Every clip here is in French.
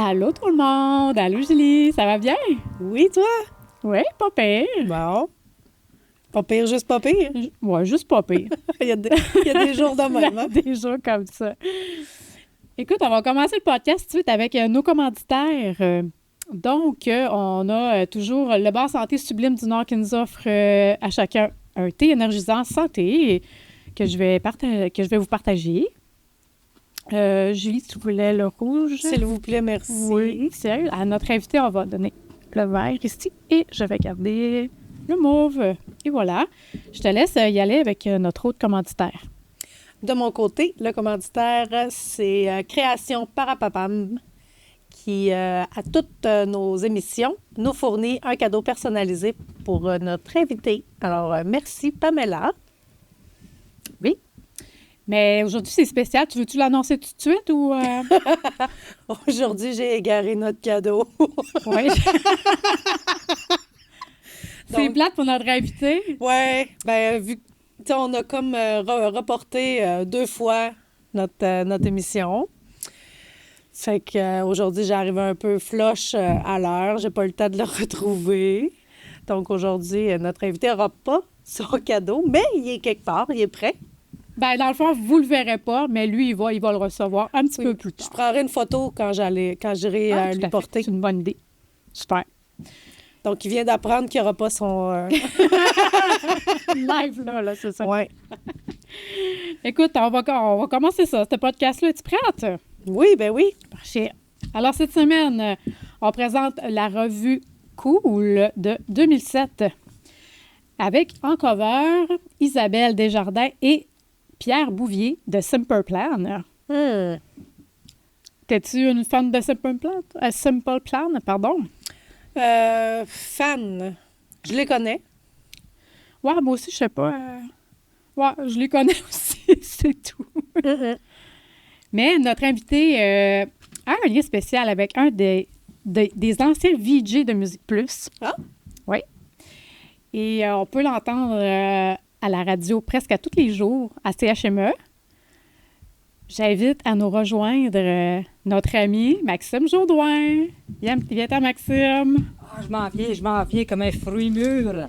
Allô tout le monde! Allô Julie! Ça va bien? Oui, toi? Oui, pas pire. Bon. Pas pire, juste pas pire. Ouais, juste pas pire. il y a des jours de même. Hein? Des jours comme ça. Écoute, on va commencer le podcast tout de suite avec nos commanditaires. On a toujours le bar Santé Sublime du Nord qui nous offre à chacun un thé énergisant santé que je vais vous partager. Julie, si tu voulais le rouge. S'il vous plaît, merci. Oui, sérieux. À notre invité, on va donner le vert ici et je vais garder le mauve. Et voilà. Je te laisse y aller avec notre autre commanditaire. De mon côté, le commanditaire, c'est Création Parapapam qui, à toutes nos émissions, nous fournit un cadeau personnalisé pour notre invité. Alors, merci Pamela. Oui. Mais aujourd'hui, c'est spécial. Tu veux-tu l'annoncer tout de suite ou... Aujourd'hui, j'ai égaré notre cadeau. Oui. C'est plate pour notre invité. Oui. Bien, vu qu'on a comme reporté 2 fois notre émission. Fait qu'aujourd'hui, j'arrive un peu flush à l'heure. J'ai pas eu le temps de le retrouver. Donc aujourd'hui, notre invité n'aura pas son cadeau, mais il est quelque part, il est prêt. Bien, dans le fond, vous le verrez pas, mais lui, il va le recevoir un petit peu plus tard. Je prendrai une photo quand j'irai lui porter. C'est une bonne idée. Super. Donc, il vient d'apprendre qu'il n'y aura pas son... Live, là, c'est ça. Oui. Écoute, on va commencer ça. Ce podcast-là, es-tu prête? Oui, ben oui. Parfait. Alors, cette semaine, on présente la revue Cool de 2007 avec en cover Isabelle Desjardins et Pierre Bouvier de Simple Plan. T'es-tu une fan de Simple Plan? Simple Plan, pardon. Fan. Je les connais. Ouais, moi aussi, je sais pas. Ouais, je les connais aussi, c'est tout. Mais notre invité a un lien spécial avec un des anciens VJ de Musique Plus. Ah? Oui. Et on peut l'entendre à la radio presque à tous les jours à CHME. J'invite à nous rejoindre notre ami Maxime Jodoin. Viens-t'en, Maxime. Ah, je m'en viens comme un fruit mûr.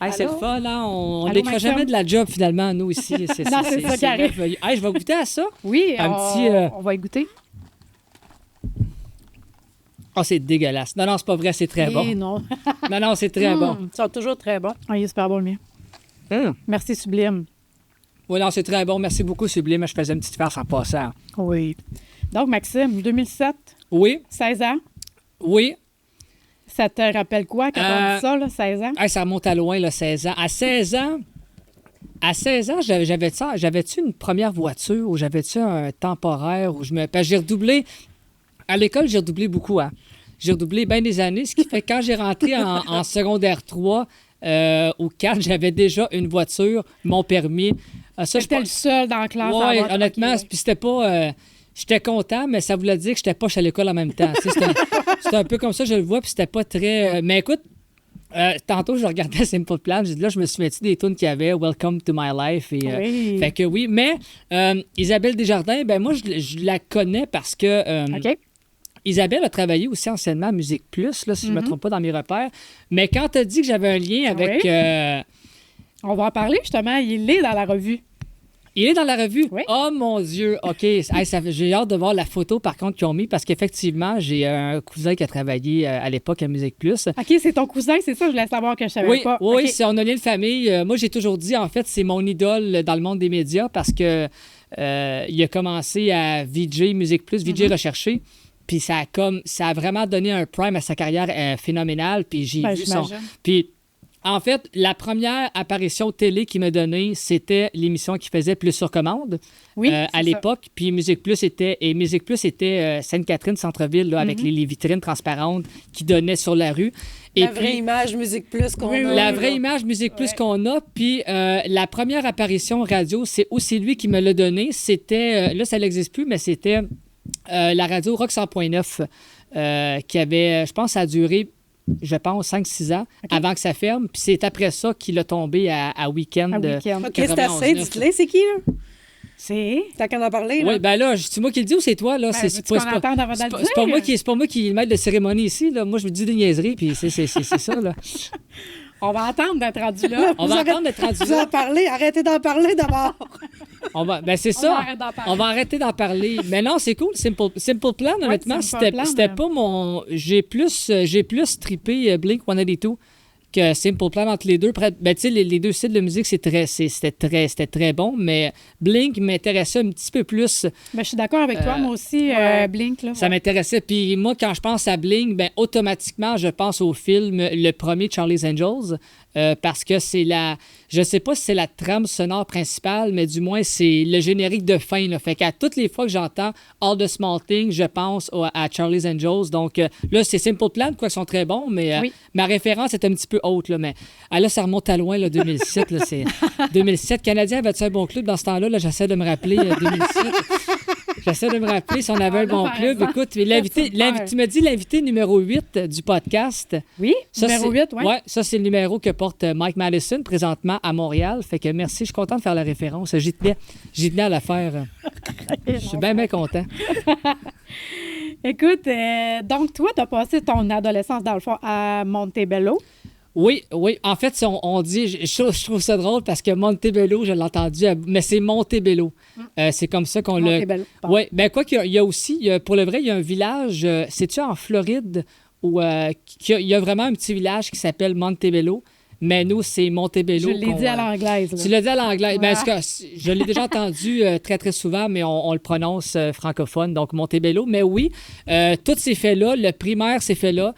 Hey, c'est le fun, là. On ne décroche jamais de la job, finalement, nous, ici. C'est ça qui arrive. Hey, je vais goûter à ça. Oui, on va y goûter. Oh, c'est dégueulasse. Non, c'est pas vrai, c'est très bon. Non. Non, c'est très bon. Ils sont toujours très bons. Ah, il est super bon, le mien. Merci, Sublime. Oui, non, c'est très bon. Merci beaucoup, Sublime. Je faisais une petite farce en passant. Oui. Donc, Maxime, 2007. Oui. 16 ans. Oui. Ça te rappelle quoi quand on dit ça, là, 16 ans? Hey, ça remonte à loin, là, 16 ans. À 16 ans, j'avais-tu une première voiture ou j'avais-tu un temporaire où parce que j'ai redoublé... À l'école, j'ai redoublé beaucoup, hein. J'ai redoublé bien des années, ce qui fait que quand j'ai rentré en secondaire 3 ou 4, j'avais déjà une voiture, mon permis. J'étais le seul dans la classe. Oui, honnêtement, puis c'était pas... j'étais content, mais ça voulait dire que j'étais poche à l'école en même temps. C'était un peu comme ça, je le vois, puis c'était pas très... mais écoute, tantôt, je regardais Simple Plan, j'ai dit là, je me souviens-tu des tunes qu'il y avait, Welcome to My Life. Et, oui. Fait que oui, mais Isabelle Desjardins, ben moi, je la connais parce que... OK. Isabelle a travaillé aussi anciennement à Musique Plus, là, si je ne me trompe pas dans mes repères. Mais quand tu as dit que j'avais un lien avec... On va en parler, justement. Il est dans la revue. Il est dans la revue? Oui. Oh, mon Dieu! OK. J'ai hâte de voir la photo, par contre, qu'ils ont mis, parce qu'effectivement, j'ai un cousin qui a travaillé à l'époque à Musique Plus. OK, c'est ton cousin, c'est ça? Je voulais savoir que je savais pas. Oui, okay. C'est on a lien de famille. Moi, j'ai toujours dit, en fait, c'est mon idole dans le monde des médias, parce que il a commencé à VJ Musique Plus, VJ Recherché. Puis ça a vraiment donné un prime à sa carrière phénoménale. Puis j'ai vu son... Puis en fait, la première apparition télé qu'il m'a donnée, c'était l'émission qu'il faisait Plus sur commande à l'époque. Puis Musique Plus était Sainte-Catherine, centre-ville, là, avec les vitrines transparentes qui donnaient sur la rue. Et la vraie image Musique Plus qu'on a. La vraie image Musique Plus qu'on a. Puis la première apparition radio, c'est aussi lui qui me l'a donné. C'était... là, ça n'existe plus, mais c'était... la radio Rock 100.9 qui avait, je pense, ça a duré, 5-6 ans avant que ça ferme. Puis c'est après ça qu'il a tombé à Weekend. OK, c'est assez. Dites-le, c'est qui, là? C'est... T'as qu'à en parler, là. Oui, ben là, c'est moi qui le dis ou c'est toi, là? veux-tu qu'on entende avant de le dire? C'est pas moi qui le maître de cérémonie ici, là. Moi, je me dis des niaiseries, puis c'est ça, là. On va entendre d'être rendu là. On va attendre d'être rendu Vous en là. parlez, arrêtez d'en parler d'abord. Ben c'est On ça. arrête d'en parler. On va arrêter d'en parler. Mais non, c'est cool. Simple Plan, honnêtement, Simple Plan, c'était pas mon. J'ai plus trippé Blink 182 que Simple Plan entre les deux. Ben, tu sais, les deux styles de musique, c'était très bon, mais Blink m'intéressait un petit peu plus. Ben, je suis d'accord avec toi, moi aussi, Blink. Là, Ça m'intéressait. Puis moi, quand je pense à Blink, ben, automatiquement, je pense au film, le premier Charlie's Angels, parce que c'est je sais pas si c'est la trame sonore principale, mais du moins, c'est le générique de fin. Là. Fait qu'à toutes les fois que j'entends All the Small Things, je pense à Charlie's Angels. Donc là, c'est Simple Plan, quoi, ils sont très bons, mais Oui. ma référence est un petit peu haute. Là, mais là, ça remonte à loin, là, 2007. Là, c'est 2007. Canadien avait-tu un bon club dans ce temps-là? Là, j'essaie de me rappeler 2007. J'essaie de me rappeler si on avait un bon club. par Écoute, tu m'as dit l'invité numéro 8 du podcast. Oui, Ça, numéro 8, oui. Ouais, ça, c'est le numéro que porte Mike Madison présentement à Montréal. Fait que merci, je suis content de faire la référence. J'y tenais à la faire. Je suis bien content. Écoute, donc toi, tu as passé ton adolescence, dans le fond, à Montebello. Oui. En fait, on dit, je trouve ça drôle parce que Montebello, je l'ai entendu, mais c'est Montebello. C'est comme ça qu'on l'a. Montebello, pardon. Oui, ben quoi qu'il y a aussi, pour le vrai, il y a un village, c'est-tu en Floride, où il y a vraiment un petit village qui s'appelle Montebello, mais nous, c'est Montebello. Je l'ai dit à l'anglaise. là. Tu l'as dit à l'anglaise. Ben, Ouais. parce que je l'ai déjà entendu très, très souvent, mais on le prononce francophone, donc Montebello. Mais oui, tous ces faits-là, le primaire s'est fait là.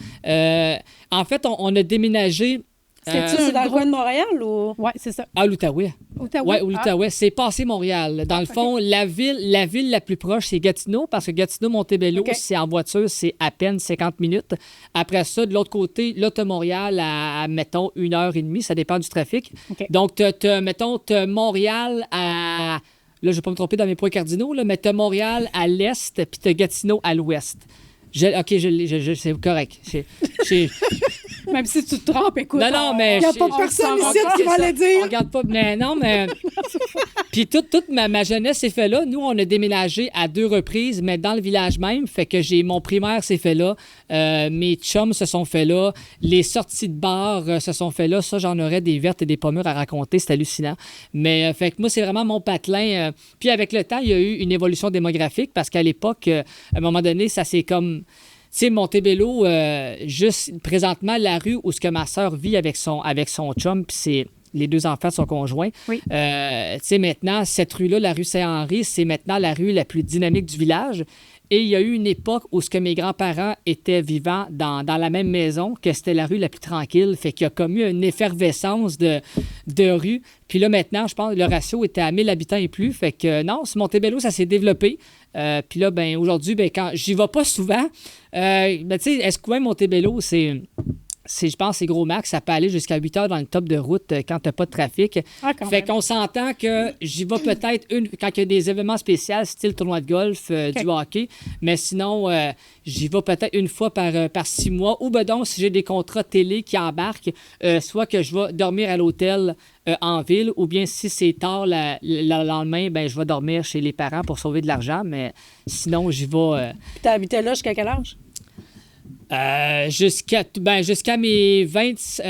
En fait, on a déménagé C'est dans le coin de Montréal ou? Oui, c'est ça. à l'Outaouais. Ottawa. Oui, l'Outaouais. C'est passé Montréal. Dans le fond, la ville la plus proche, c'est Gatineau, parce que Gatineau-Montebello, OK. c'est en voiture, c'est à peine 50 minutes. Après ça, de l'autre côté, là, t'as Montréal à, mettons, 1h30, ça dépend du trafic. OK. Donc, t'as Montréal à... Là, je ne vais pas me tromper dans mes points cardinaux, là, mais t'as Montréal à l'est, puis t'as Gatineau à l'ouest. OK, c'est correct. Même si tu te trompes, écoute. Non, mais... Il n'y a pas personne ici qui va le On dire. regarde pas. Mais non, mais. Puis toute ma jeunesse s'est fait là. Nous, on a déménagé à 2 reprises, mais dans le village même. Fait que mon primaire s'est fait là. Mes chums se sont fait là. Les sorties de bar se sont fait là. Ça, j'en aurais des vertes et des pommures à raconter. C'est hallucinant. Mais fait que moi, c'est vraiment mon patelin. Puis avec le temps, il y a eu une évolution démographique parce qu'à l'époque, à un moment donné, ça s'est comme. Tu sais, Montebello, juste présentement, la rue où ce que ma sœur vit avec son chum, puis c'est les 2 enfants de son conjoint. Oui. Tu sais, maintenant, cette rue-là, la rue Saint-Henri, c'est maintenant la rue la plus dynamique du village. Et il y a eu une époque où ce que mes grands-parents étaient vivants dans la même maison, que c'était la rue la plus tranquille. Fait qu'il y a comme eu une effervescence de rue. Puis là, maintenant, je pense que le ratio était à 1000 habitants et plus. Fait que non, Montebello, ça s'est développé. Puis là, ben aujourd'hui, ben quand j'y vais pas souvent, ben tu sais, Escouen, Montebello, je pense, c'est gros max. Ça peut aller jusqu'à 8 heures dans le top de route quand t'as pas de trafic. Ah, quand Fait même. qu'on s'entend que j'y vais peut-être quand il y a des événements spéciaux, style tournoi de golf, du hockey. Mais sinon, j'y vais peut-être une fois par 6 mois. Ou ben donc, si j'ai des contrats télé qui embarquent, soit que je vais dormir à l'hôtel en ville, ou bien si c'est tard le lendemain, ben je vais dormir chez les parents pour sauver de l'argent. Mais sinon, j'y vais... Puis t'as habité là jusqu'à quel âge? Jusqu'à mes 26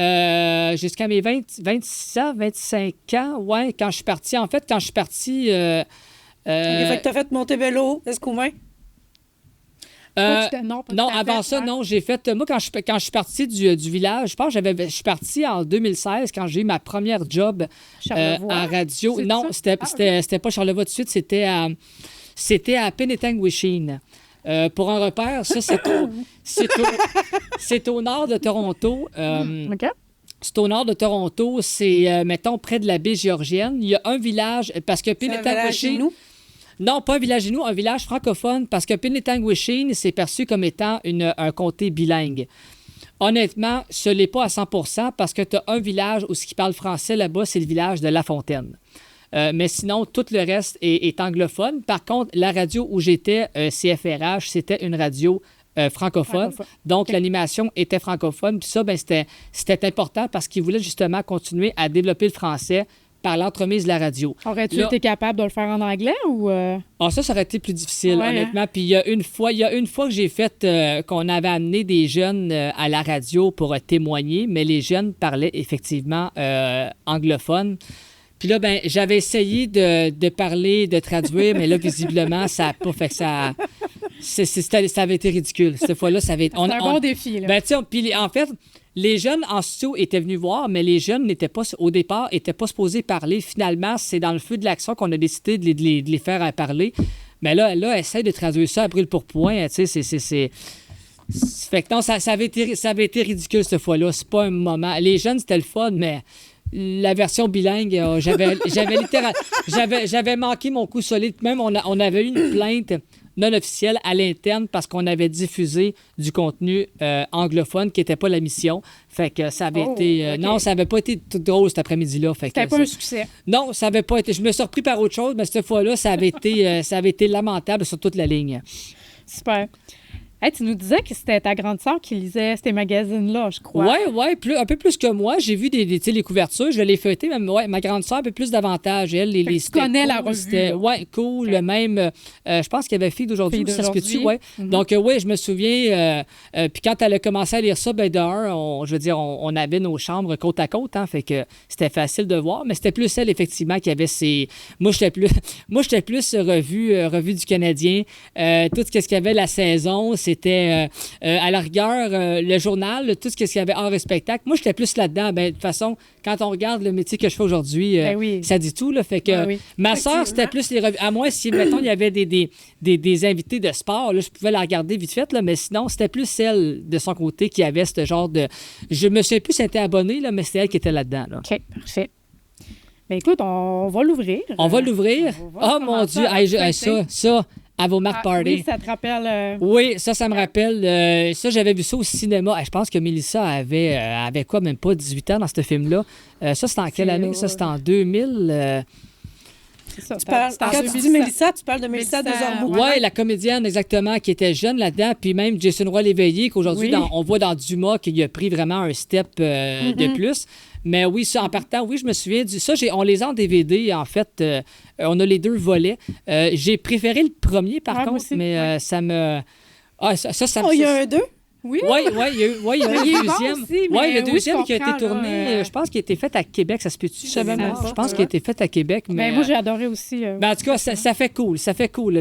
ans, 25 ans, ouais, quand je suis parti. En fait, quand je suis parti... Fait que t'as fait Montebello, Escoumins. Non, Non, avant ça, non, j'ai fait... Moi, quand je suis parti du village, je pense que je suis parti en 2016 quand j'ai eu ma première job Charlevoix, à radio. c'est Non, ça? c'était pas Charlevoix tout de suite, c'était à Penetanguishene. Pour un repère, ça, c'est au nord de Toronto. OK. C'est au nord de Toronto, c'est, mettons, près de la baie Géorgienne. Il y a un village, parce que C'est un village chez Penetanguishene... nous? Non, pas un village Inuit, un village francophone, parce que Penetanguishene, c'est perçu comme étant un comté bilingue. Honnêtement, ce n'est pas à 100% parce que tu as un village où ce qui parle français là-bas, c'est le village de La Fontaine. Mais sinon, tout le reste est anglophone. Par contre, la radio où j'étais, CFRH, c'était une radio francophone. Donc, l'animation était francophone. Puis ça, ben, c'était important parce qu'ils voulaient justement continuer à développer le français par l'entremise de la radio. Aurais-tu Là- été capable de le faire en anglais ou... Ah, ça aurait été plus difficile, Ouais, honnêtement. Puis il y a une fois que j'ai fait qu'on avait amené des jeunes à la radio pour témoigner, mais les jeunes parlaient effectivement anglophone. Puis là, ben, j'avais essayé de parler, de traduire, mais là, visiblement, ça n'a pas fait que ça. Ça avait été ridicule. Cette fois-là, ça avait été. C'est un bon défi, là. Ben, tu sais, puis en fait, les jeunes en studio étaient venus voir, mais les jeunes n'étaient pas, au départ, n'étaient pas supposés parler. Finalement, c'est dans le feu de l'action qu'on a décidé de les faire parler. Mais là, essaye de traduire ça à brûle-pourpoint. Tu sais, c'est. Fait que non, ça avait été ridicule cette fois-là. C'est pas un moment. Les jeunes, c'était le fun, mais la version bilingue, j'avais manqué mon coup solide. Même, on avait eu une plainte non officielle à l'interne parce qu'on avait diffusé du contenu anglophone qui n'était pas la mission. Fait que ça avait été... OK. Non, ça n'avait pas été tout drôle cet après-midi-là. Fait que C'était pas un succès. non, ça n'avait pas été... Je me suis repris par autre chose, mais cette fois-là, ça avait été lamentable sur toute la ligne. Super. Hey, tu nous disais que c'était ta grande sœur qui lisait ces magazines-là, je crois. Oui, un peu plus que moi. J'ai vu tu sais, les couvertures, je l'ai feuilleté, mais ma grande sœur a un peu plus d'avantages. Elle, Fait que tu c'était connais la cool, revue, c'était- là. Ouais, cool. Ok. Même, je pense qu'il y avait Fille d'aujourd'hui, Fille ça se peut-tu? d'aujourd'hui. Ouais. Mhm. Donc, oui, je me souviens. Puis quand elle a commencé à lire ça, ben je veux dire, on avait nos chambres côte à côte, hein, fait que c'était facile de voir, mais c'était plus elle, effectivement, qui avait ses... Moi, j'étais plus revue du Canadien. Tout ce qu'il y avait la saison, c'était... à la rigueur, le journal, tout ce qu'il y avait hors spectacle. Moi, j'étais plus là-dedans. Ben, de toute façon, quand on regarde le métier que je fais aujourd'hui, Ben oui. ça dit tout. Là, fait que Ben oui. ma soeur, c'était plus les revues. À moins si, mettons, il y avait des invités de sport, là, je pouvais la regarder vite fait, là, mais sinon, c'était plus celle de son côté qui avait ce genre de... Je me souviens plus si elle était abonnée, là, mais c'était elle qui était là-dedans. Là. OK, parfait. Bien, écoute, on va l'ouvrir. On va l'ouvrir. on va Oh mon commencer Dieu, à hey, fêter. ça, à vos marques party. Oui, ça te rappelle... Oui, ça me rappelle. Ça, j'avais vu ça au cinéma. Je pense que Mélissa avait quoi, même pas 18 ans dans ce film-là. Ça, c'était en quelle année? Ça, c'était en 2000. c'est ça, Quand tu dis Mélissa, tu parles de Mélissa Mélissa, Desormeaux. Oui, la comédienne, exactement, qui était jeune là-dedans. Puis même Jason Roy-Léveillé, qu'aujourd'hui, Oui. on voit dans Dumas qu'il a pris vraiment un step de plus. Mais oui, ça, en partant, oui, je me souviens du... Ça, on les a en DVD, en fait. On a les deux volets. J'ai préféré le premier, par Ouais, moi contre, aussi. mais ça me... Ah, ça Oh, il y a un 2? Oui. Oui, il y a eu Il est le bon deuxième. aussi, mais Oui, le oui, deuxième je qui a été comprends, tourné, là, je pense qu'il a été fait à Québec, ça se peut-tu? savais même pas. Je pense qu'il a été fait à Québec, mais... Ben, moi, j'ai adoré aussi. Ben, en tout cas, ça fait cool. Ça fait cool.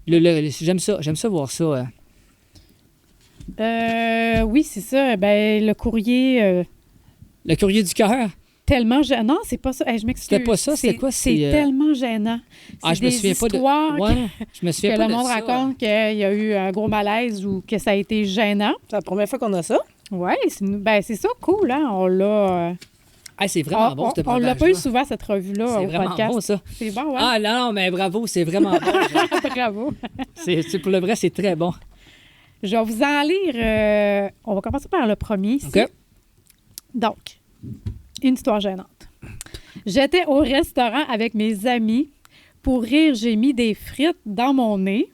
J'aime ça voir ça. Oui, c'est ça. Ben, le courrier... Le courrier du cœur. Tellement gênant. Non, c'est pas ça. Hey, je m'excuse. C'était pas ça, c'était quoi? C'est C'est, tellement gênant. Ah, C'est je me des souviens pas de... histoires Ouais, je me que souviens pas le de monde ça. raconte qu'il y a eu un gros malaise ou que ça a été gênant. C'est la première fois qu'on a ça. Oui, c'est ça, cool, hein? On l'a... Ah, c'est vraiment bon, ce on l'a pas eu brodage-là. souvent, cette revue-là, C'est au vraiment podcast. bon, ça. C'est bon, ouais? Ah, non, mais bravo, c'est vraiment bon. Bravo. Pour le vrai, c'est très bon. Je vais vous en lire... on va commencer par le premier ici. OK. Donc, une histoire gênante. J'étais au restaurant avec mes amis. Pour rire, j'ai mis des frites dans mon nez.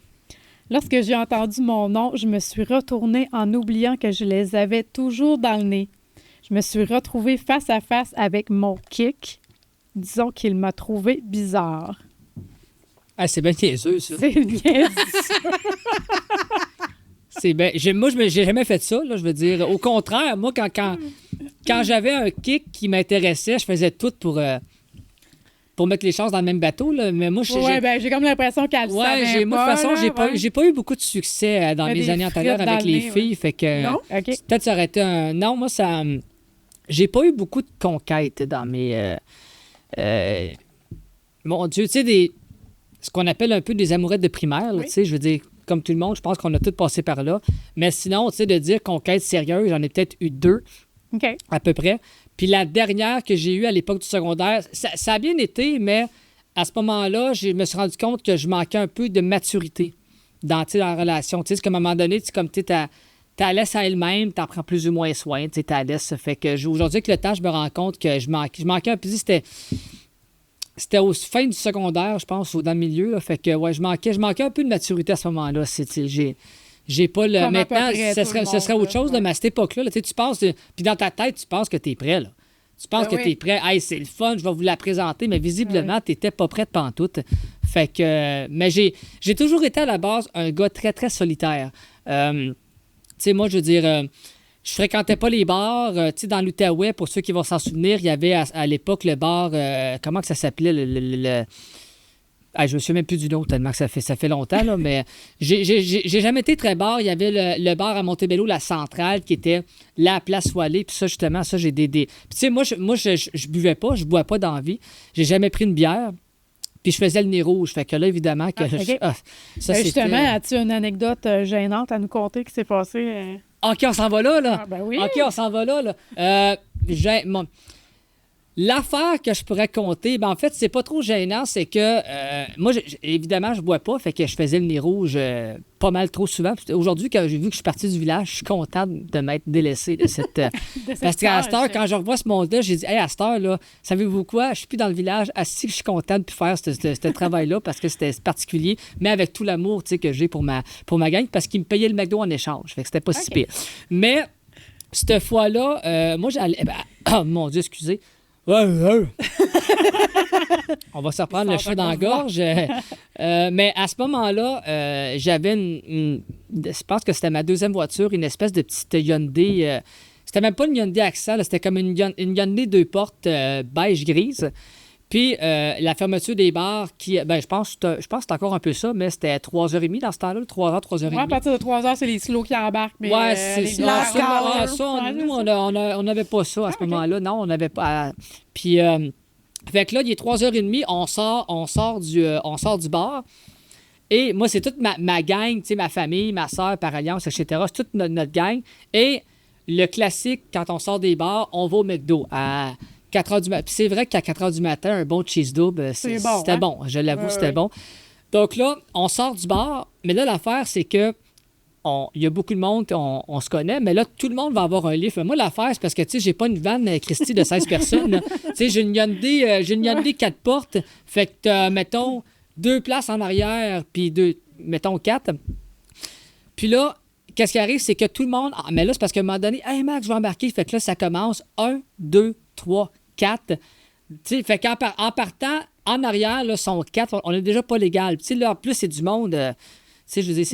Lorsque j'ai entendu mon nom, je me suis retournée en oubliant que je les avais toujours dans le nez. Je me suis retrouvée face à face avec mon kick. Disons qu'il m'a trouvé bizarre. Ah, c'est bien niaiseux, ça. C'est bien dit. C'est bien. Moi, j'ai jamais fait ça, là, je veux dire. Au contraire, moi, quand j'avais un kick qui m'intéressait, je faisais tout pour mettre les chances dans le même bateau, là. Mais moi, Ouais, ben, j'ai comme l'impression qu'elle savait moi, de toute façon, là, j'ai pas eu beaucoup de succès dans Mais mes des années antérieures frites avec dans le les nez, filles. Fait que Non? OK. peut-être ça aurait été un. Non, moi, ça. J'ai pas eu beaucoup de conquêtes dans mes. Mon Dieu, tu sais, ce qu'on appelle un peu des amourettes de primaire, là, Oui. tu sais, je veux dire, comme tout le monde, je pense qu'on a tous passé par là. Mais sinon, tu sais, de dire conquête sérieuse, j'en ai peut-être eu 2 OK. à peu près. Puis la dernière que j'ai eue à l'époque du secondaire, ça a bien été, mais à ce moment-là, je me suis rendu compte que je manquais un peu de maturité dans la relation. Tu sais, comme à un moment donné, tu t'as laisse à elle-même, t'en prends plus ou moins soin, tu sais, t'as laisse. Ça fait que aujourd'hui, avec le temps, je me rends compte que je manquais un peu. C'était au fin du secondaire, je pense, ou dans le milieu. Là, fait que, ouais, je manquais un peu de maturité à ce moment-là. J'ai pas le. Comme à peu Maintenant, près ce tout le serait monde, autre chose, là, mais à cette époque-là, tu sais, tu penses. Puis dans ta tête, tu penses que tu es prêt, là. Tu penses que oui. tu es prêt. Hey, c'est le fun, je vais vous la présenter, mais visiblement, tu n'étais pas prête pantoute. Fait que. Mais j'ai toujours été à la base un gars très, très solitaire. Tu sais, moi, je veux dire. Je fréquentais pas les bars. Tu sais, dans l'Outaouais, pour ceux qui vont s'en souvenir, il y avait à l'époque le bar. Comment que ça s'appelait? Je me souviens même plus du nom, tellement que ça fait longtemps, là, mais j'ai jamais été très bar. Il y avait le bar à Montebello, la Centrale, qui était la place où aller. Puis ça, justement, ça, j'ai des... Puis tu sais, moi, je buvais pas, je bois pas d'envie. J'ai jamais pris une bière. Puis je faisais le nez rouge. Fait que là, évidemment, que OK. ça, c'était... Justement, as-tu une anecdote gênante à nous conter qui s'est passée? OK, on s'en va là, là. Ah, ben oui. OK, on s'en va là, là. L'affaire que je pourrais compter, ben en fait, c'est pas trop gênant, c'est que moi, évidemment, je bois pas, fait que je faisais le nez rouge pas mal trop souvent. Puis aujourd'hui, quand j'ai vu que je suis parti du village, je suis contente de m'être délaissé de cette... parce qu'à cette heure, quand je revois ce monde-là, j'ai dit, hey, à cette heure, là, savez-vous quoi? Je suis plus dans le village, assis que je suis contente de faire ce travail-là parce que c'était particulier, mais avec tout l'amour, tu sais, que j'ai pour ma gang, parce qu'ils me payaient le McDo en échange. Fait que c'était pas si pire. Mais cette fois-là, moi, j'allais... oh mon Dieu, excusez. On va se reprendre le chat dans la gorge. Mais à ce moment-là, j'avais je pense que c'était ma deuxième voiture, une espèce de petite Hyundai. C'était même pas une Hyundai Accent, là, c'était comme une Hyundai 2 portes beige-grise. Puis la fermeture des bars, je pense que c'est encore un peu ça, mais c'était 3h30 dans ce temps-là, 3h, 3h30. Ouais, à partir de 3h, c'est les slows qui embarquent. Mais, ouais, c'est les ça. bières, Nous, on n'avait pas ça à ce moment-là. Non, on n'avait pas. Puis, fait que là, il est 3h30, on sort du bar. Et moi, c'est toute ma gang, tu sais, ma famille, ma soeur par alliance, etc. C'est toute notre gang. Et le classique, quand on sort des bars, on va au McDo à 4 h du matin. Puis c'est vrai qu'à 4 h du matin, un bon cheese double, c'était bon. Je l'avoue, c'était bon. Donc là, on sort du bar. Mais là, l'affaire, c'est que il y a beaucoup de monde, on se connaît, mais là, tout le monde va avoir un livre. Moi, l'affaire, c'est parce que, tu sais, j'ai pas une vanne, Christy, de 16 personnes. Tu sais, j'ai une Hyundai 4 portes. Fait que, mettons, 2 places en arrière, puis mettons 4. Puis là, qu'est-ce qui arrive, c'est que tout le monde... Ah, mais là, c'est parce qu'à un moment donné, « Hey, Max, je vais embarquer. » Fait que là, ça commence 1, 2, 3, 4. Tu sais, fait qu'en partant, en arrière, là, sont 4. On n'est déjà pas légal. Tu sais, là, en plus, c'est du monde... tu sais, je veux dire,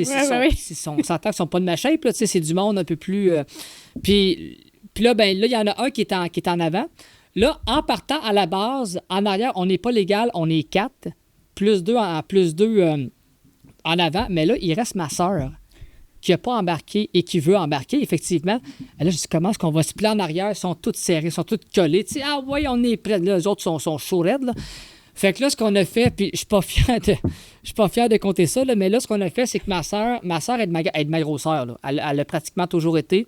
on s'entend qu'ils ne sont pas de ma shape, là. Tu sais, c'est du monde un peu plus... Puis là, ben là, il y en a un qui est en avant. Là, en partant à la base, en arrière, on n'est pas légal, on est 4. Plus 2 en avant. Mais là, il reste ma soeur qui n'a pas embarqué et qui veut embarquer, effectivement. Et là, je dis, comment est-ce qu'on va se plier en arrière? Ils sont tous serrés, ils sont tous collés. Tu sais, ah ouais, on est prêts. Là, les autres sont chauds raides, là. Fait que là, ce qu'on a fait, puis je suis pas fier de compter ça, là, mais là, ce qu'on a fait, c'est que ma soeur est de ma grosseur, là. Elle a pratiquement toujours été.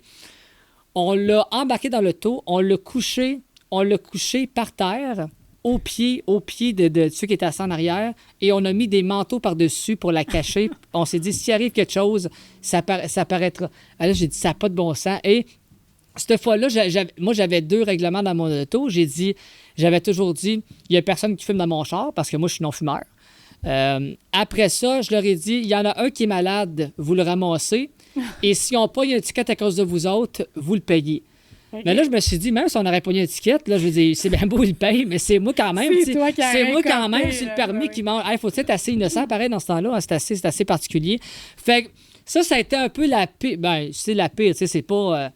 On l'a embarqué dans l'auto, on l'a couché par terre, au pied de ceux qui étaient assis en arrière, et on a mis des manteaux par-dessus pour la cacher. On s'est dit, s'il arrive quelque chose, ça paraîtra. Alors là, j'ai dit, ça n'a pas de bon sens. Et cette fois-là, moi, j'avais 2 règlements dans mon auto. J'avais toujours dit, il n'y a personne qui fume dans mon char, parce que moi, je suis non-fumeur. Après ça, je leur ai dit, il y en a un qui est malade, vous le ramassez, et si on paye une étiquette à cause de vous autres, vous le payez. Okay. Mais là, je me suis dit, même si on n'aurait pas une étiquette, là, je veux dire, c'est bien beau, il paye, mais c'est moi quand même. C'est moi quand même, c'est le permis qui mange. Il faut être assez innocent, pareil, dans ce temps-là. Hein, c'est assez particulier. Fait que ça a été un peu la pire. Ben, c'est la pire, tu sais, c'est pas...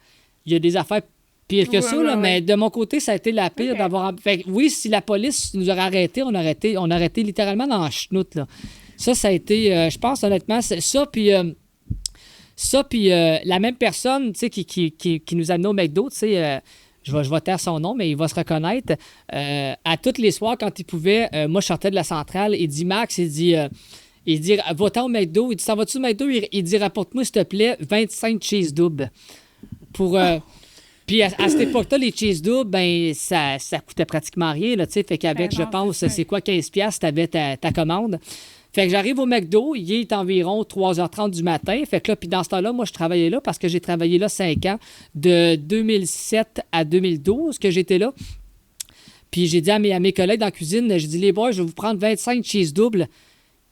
Il y a des affaires pires que ça, là, mais de mon côté, ça a été la pire d'avoir... Fait que oui, si la police nous aurait arrêtés, on aurait été littéralement dans la chenoute, là. Ça a été, je pense, honnêtement, ça, puis... la même personne, tu sais, qui nous a amené au McDo, tu sais, je vais taire son nom, mais il va se reconnaître. À tous les soirs, quand il pouvait, moi, je sortais de la centrale, il dit, Max, il dit, va-t'en au McDo. Il dit, s'en vas-tu au McDo? Il dit, rapporte-moi, s'il te plaît, 25 cheese doubles. Puis à cette époque-là, les cheese doubles, ben, ça coûtait pratiquement rien, là, tu sais. Fait qu'avec, je pense, c'est quoi, 15$, t'avais ta commande. Fait que j'arrive au McDo, il est environ 3h30 du matin. Fait que là, puis dans ce temps-là, moi, je travaillais là parce que j'ai travaillé là 5 ans, de 2007 à 2012 que j'étais là. Puis j'ai dit à mes collègues dans la cuisine, j'ai dit, les boys, je vais vous prendre 25 cheese doubles.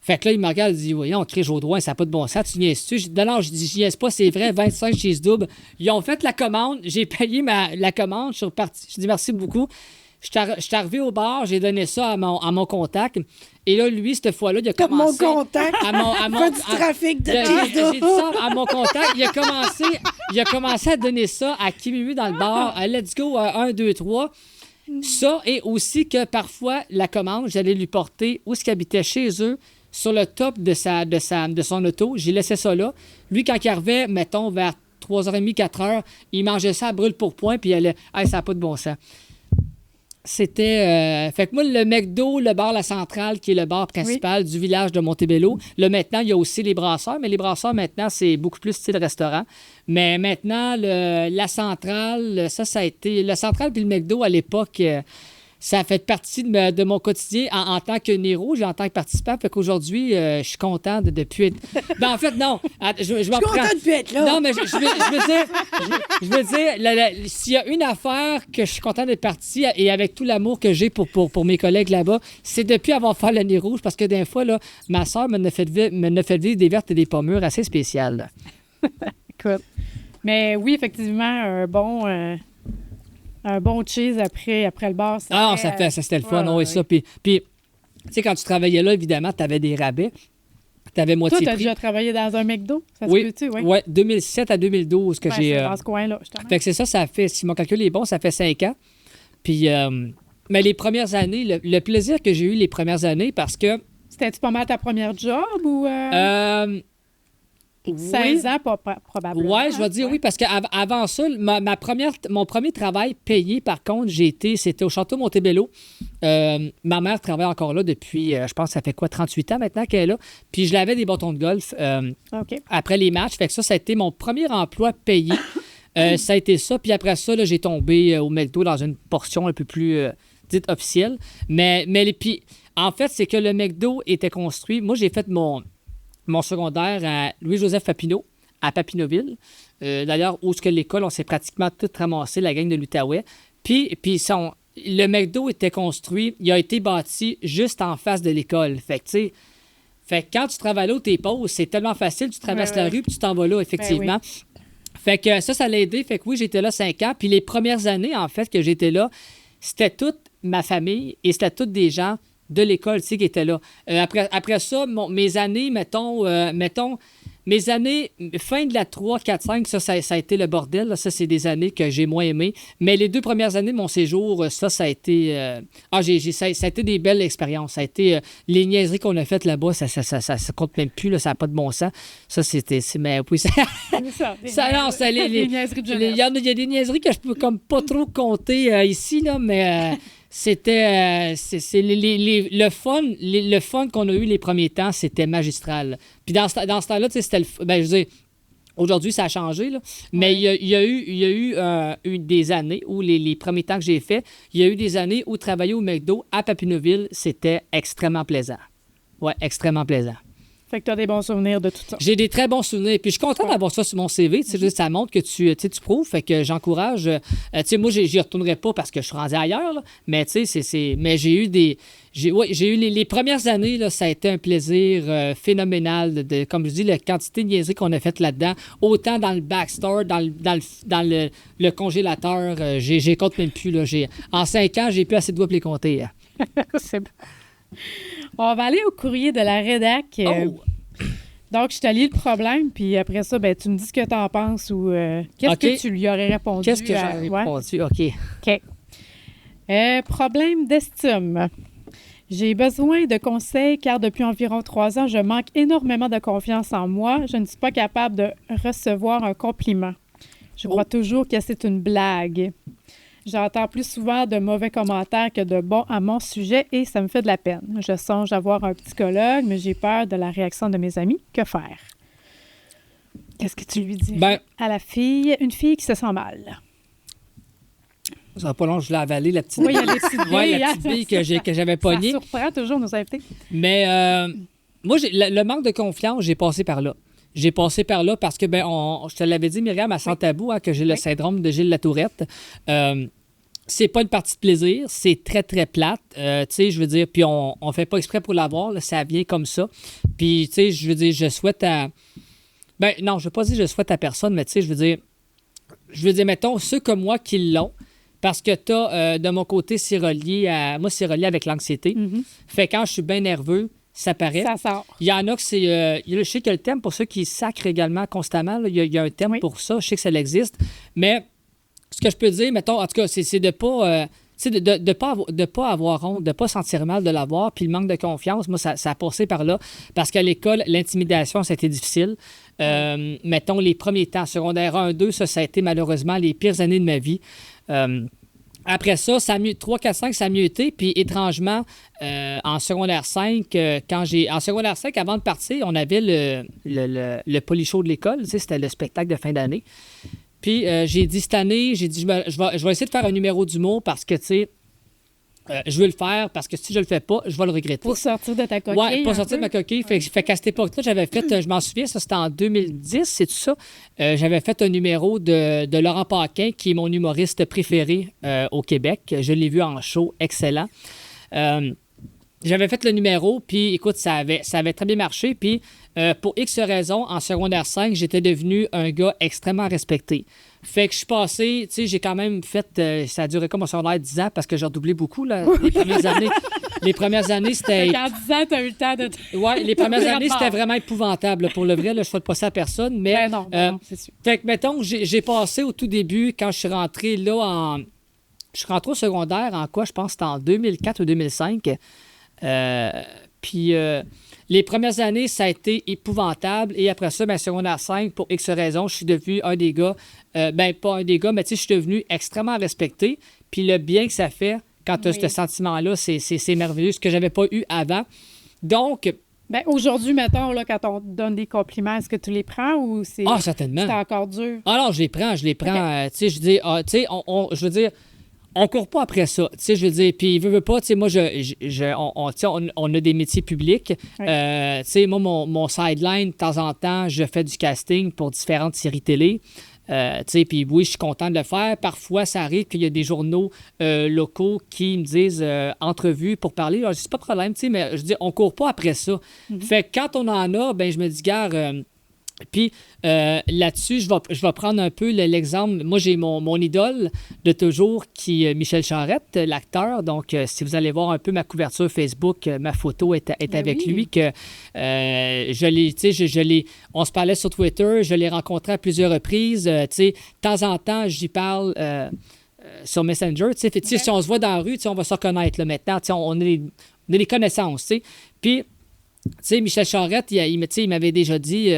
Fait que là, il me regarde, il dit, voyons, Chris Audouin, ça n'a pas de bon sens, tu niaises-tu? Je dis, non, je dis, je niaise pas, c'est vrai, 25 cheese double. Ils ont fait la commande, j'ai payé la commande, je suis reparti. Je dis, merci beaucoup. Je suis arrivé au bar, j'ai donné ça à mon contact. Et là, lui, cette fois-là, il a Comme commencé... mon contact. Pas du trafic de J'ai dit ça à mon contact. Il a commencé à donner ça à Kimi dans le bar. Let's go, 1, 2, 3. Ça, et aussi que parfois, la commande, j'allais lui porter où est-ce qu'il habitait chez eux, sur le top de son auto. J'ai laissé ça là. Lui, quand il arrivait, mettons, vers 3h30, 4h, il mangeait ça à brûle pour point, puis il allait, hey, ça n'a pas de bon sens. C'était... Fait que moi, le McDo, le bar La Centrale, qui est le bar principal du village de Montebello, là, maintenant, il y a aussi les brasseurs, mais les brasseurs, maintenant, c'est beaucoup plus style restaurant. Mais maintenant, La Centrale, ça a été... La Centrale puis le McDo, à l'époque, ça a fait partie de mon quotidien en tant que Nero, en tant que participant. Fait qu'aujourd'hui, je suis content de plus être... Ben, en fait, non. Je m'en suis content de plus être là. Non, mais je veux dire, s'il y a une affaire que je suis content d'être parti et avec tout l'amour que j'ai pour mes collègues là-bas, c'est depuis avoir fait le nez rouge parce que des fois, là, ma soeur me fait vivre des vertes et des pommures assez spéciales. Écoute. Mais oui, effectivement, un bon cheese après le bar. Ça c'était le fun, oui, ça. Puis, tu sais, quand tu travaillais là, évidemment, tu avais des rabais. Tu avais moitié prix. Toi, tu as prix. déjà travaillé dans un McDo? Ça se Oui, peut-tu? Oui, 2007 à 2012 que j'ai... c'est dans ce coin-là, justement. Fait que c'est ça fait, si mon calcul est bon, ça fait 5 ans. Puis, mais les premières années, le plaisir que j'ai eu les premières années, parce que... C'était-tu pas mal ta première job ou... 16 ans, probablement. Oui, je vais dire oui, parce qu'avant ça, mon premier travail payé, par contre, c'était au Château Montebello. Ma mère travaille encore là depuis, je pense, ça fait quoi, 38 ans maintenant qu'elle est là. Puis je lavais des bâtons de golf après les matchs. Fait que ça a été mon premier emploi payé. Ça a été ça. Puis après ça, là, j'ai tombé au McDo dans une portion un peu plus dite officielle. Mais puis, en fait, c'est que le McDo était construit. Moi, j'ai fait mon secondaire à Louis-Joseph Papineau, à Papineauville. D'ailleurs, où est-ce que l'école, on s'est pratiquement tout ramassé, la gang de l'Outaouais. Puis le McDo était construit, il a été bâti juste en face de l'école. Fait que, tu sais, quand tu travailles là où t'es pauses, c'est tellement facile, tu traverses la rue puis tu t'en vas là, effectivement. Fait que ça l'a aidé. Fait que oui, j'étais là 5 ans. Puis les premières années, en fait, que j'étais là, c'était toute ma famille et c'était toutes des gens de l'école, tu sais, qui était là. Après ça, mes années, mes années, fin de la 3, 4, 5, ça a été le bordel. Là. Ça, c'est des années que j'ai moins aimé. Mais les 2 premières années de mon séjour, ça a été... ça a été des belles expériences. Ça a été... les niaiseries qu'on a faites là-bas, ça compte même plus, là, ça n'a pas de bon sens. Ça, c'était... Mais oui, ça... les niaiseries de jeunesse. Il y a des niaiseries que je peux comme pas trop compter ici, là, mais... C'était le fun qu'on a eu les premiers temps, c'était magistral. Puis dans ce temps-là, c'était je veux dire, aujourd'hui, ça a changé, là, mais il y a eu des années où les premiers temps que j'ai fait, il y a eu des années où travailler au McDo à Papineauville, c'était extrêmement plaisant. Ouais, extrêmement plaisant. Fait que tu as des bons souvenirs de tout ça. J'ai des très bons souvenirs. Puis je suis content d'avoir ça sur mon CV. Ça montre que tu prouves. Fait que j'encourage. Moi, j'y retournerai pas parce que je suis rendu ailleurs. Là, mais mais j'ai eu les premières années, là, ça a été un plaisir phénoménal. Comme je dis, la quantité de niaiseries qu'on a faites là-dedans. Autant dans le backstore, dans le congélateur. J'ai compte même plus. Là, en 5 ans, j'ai plus assez de doigts pour les compter. C'est bon. On va aller au courrier de la rédac. Donc, je te lis le problème, puis après ça, ben, tu me dis ce que tu en penses ou qu'est-ce que tu lui aurais répondu. Qu'est-ce que j'aurais répondu? OK. Problème d'estime. J'ai besoin de conseils car depuis environ 3 ans, je manque énormément de confiance en moi. Je ne suis pas capable de recevoir un compliment. Je crois toujours que c'est une blague. J'entends plus souvent de mauvais commentaires que de bons à mon sujet et ça me fait de la peine. Je songe avoir un psychologue, mais j'ai peur de la réaction de mes amis. Que faire? Qu'est-ce que tu lui dis à la fille? Une fille qui se sent mal. Ça va pas long, je l'ai avalé, la petite bille. Oui, il y a des petites billes. La petite bille que j'avais pognée. Ça surprend toujours nos invités. Mais moi, le manque de confiance, j'ai passé par là. J'ai passé par là parce que, je te l'avais dit, Myriam, à Sans Tabou, que j'ai le syndrome de Gilles Latourette. c'est pas une partie de plaisir, c'est très, très plate. Tu sais, je veux dire, puis on fait pas exprès pour l'avoir, là, ça vient comme ça. Puis, tu sais, je veux dire, je souhaite à... Ben non, je veux pas dire je souhaite à personne, mais tu sais, je veux dire, mettons, ceux comme moi qui l'ont, parce que t'as, de mon côté, c'est relié à... Moi, c'est relié avec l'anxiété. Fait que quand je suis bien nerveux, ça paraît. Ça sort. Il y en a que c'est... je sais qu'il y a le thème pour ceux qui sacrent également constamment. Là, il y a un thème pour ça. Je sais que ça existe. Mais ce que je peux dire, mettons, en tout cas, c'est de pas... de pas avoir honte, de pas sentir mal de l'avoir, puis le manque de confiance, moi, ça a passé par là. Parce qu'à l'école, l'intimidation, ça a été difficile. Mettons, les premiers temps, secondaire 1, 2, ça a été malheureusement les pires années de ma vie. Après ça, 3, 4, 5, ça a mieux été. Puis étrangement, en secondaire 5, en secondaire 5, avant de partir, on avait le Poly-Show de l'école. Tu sais, c'était le spectacle de fin d'année. Puis j'ai dit cette année, j'ai dit, je vais essayer de faire un numéro d'humour parce que, tu sais, je veux le faire parce que si je le fais pas, je vais le regretter. Pour sortir de ta coquille. Oui, pour sortir de ma coquille. Fait qu'à cette époque-là, j'avais fait, je m'en souviens, ça c'était en 2010, c'est tout ça. J'avais fait un numéro de Laurent Paquin, qui est mon humoriste préféré au Québec. Je l'ai vu en show, excellent. J'avais fait le numéro, puis écoute, ça avait très bien marché. Puis pour X raisons, en secondaire 5, j'étais devenu un gars extrêmement respecté. Fait que je suis passé, tu sais, j'ai quand même fait, ça a duré comme au secondaire 10 ans parce que j'ai redoublé beaucoup, là, les premières années. Les premières années, c'était... En 10 ans, t'as eu le temps de... Oui, les premières années, c'était vraiment épouvantable. Là, pour le vrai, là, je ne souhaite pas ça à personne, mais... non, c'est sûr. Fait que, mettons, j'ai passé au tout début, quand je suis rentré là Je suis rentré au secondaire en quoi? Je pense que c'était en 2004 ou 2005. Puis... les premières années, ça a été épouvantable. Et après ça, secondaire 5, pour X raisons, je suis devenu un des gars, pas un des gars, mais tu sais, je suis devenu extrêmement respecté. Puis le bien que ça fait quand tu as ce sentiment-là, c'est merveilleux, ce que j'avais pas eu avant. Donc... aujourd'hui, mettons, là, quand on te donne des compliments, est-ce que tu les prends ou c'est... Ah, certainement. C'est encore dur? Ah non, je les prends. Okay. Tu sais, je dis, tu sais, je veux dire... On court pas après ça, tu sais, je veux dire, puis veut pas, tu sais, moi, on a des métiers publics, tu sais, moi, mon sideline, de temps en temps, je fais du casting pour différentes séries télé, tu sais, puis oui, je suis content de le faire. Parfois, ça arrive qu'il y a des journaux locaux qui me disent entrevue pour parler. Alors, je dis, c'est pas de problème, tu sais, mais je dis, on court pas après ça. Fait que quand on en a, je me dis, gare... Puis là-dessus, je vais prendre un peu l'exemple. Moi, j'ai mon idole de toujours qui est Michel Charette, l'acteur. Donc, si vous allez voir un peu ma couverture Facebook, ma photo est avec lui. Que on se parlait sur Twitter, je l'ai rencontré à plusieurs reprises. De temps en temps, j'y parle sur Messenger. Si on se voit dans la rue, on va se reconnaître là, maintenant. On a des connaissances. Puis, tu sais, Michel Charette, il m'avait déjà dit,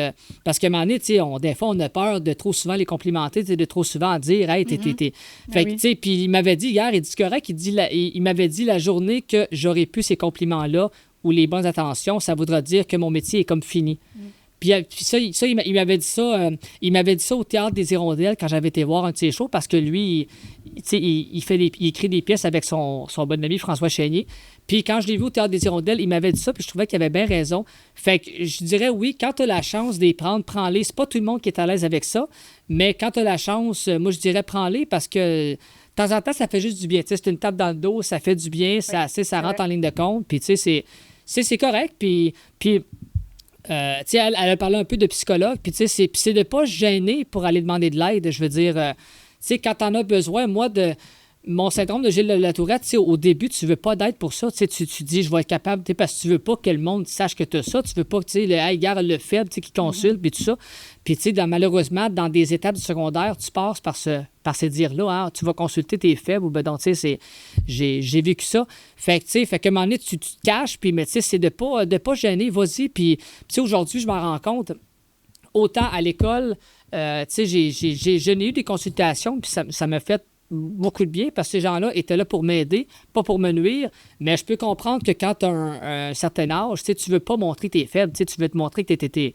parce qu'à un moment donné, des fois, on a peur de trop souvent les complimenter, de trop souvent dire, hey, t'es. Fait que, tu sais, puis il m'avait dit hier, il dit, c'est correct, il m'avait dit la journée que j'aurais pu ces compliments-là ou les bonnes attentions, ça voudra dire que mon métier est comme fini. Puis ça, il m'avait dit ça. Il m'avait dit ça au Théâtre des Hirondelles quand j'avais été voir un de ses shows parce que lui, il écrit des pièces avec son bon ami François Chénier. Puis quand je l'ai vu au Théâtre des Hirondelles, il m'avait dit ça, puis je trouvais qu'il avait bien raison. Fait que je dirais oui, quand tu as la chance de les prendre, prends-les. C'est pas tout le monde qui est à l'aise avec ça, mais quand tu as la chance, moi je dirais prends-les parce que de temps en temps, ça fait juste du bien. C'est une tape dans le dos, ça fait du bien, ça rentre en ligne de compte, puis c'est correct. Puis elle a parlé un peu de psychologue, puis c'est de ne pas se gêner pour aller demander de l'aide. Je veux dire, quand tu en as besoin, moi, mon syndrome de Gilles de la Tourette, au début, tu veux pas d'aide pour ça. Tu dis, je vais être capable, parce que tu veux pas que le monde sache que tu as ça. Tu veux pas que, hey, gars, le faible, qui consulte, puis tout ça. Puis, malheureusement, dans des étapes du secondaire, tu passes par ces dires-là. Hein, tu vas consulter tes faibles, ou donc, j'ai vécu ça. Fait qu'à un moment donné, tu te caches, puis, mais c'est de pas gêner, vas-y. Puis, aujourd'hui, je m'en rends compte. Autant à l'école, je n'ai eu des consultations, puis ça m'a fait beaucoup de bien parce que ces gens-là étaient là pour m'aider, pas pour me nuire, mais je peux comprendre que quand tu as un certain âge, tu veux pas montrer tes faibles, tu veux te montrer que t'es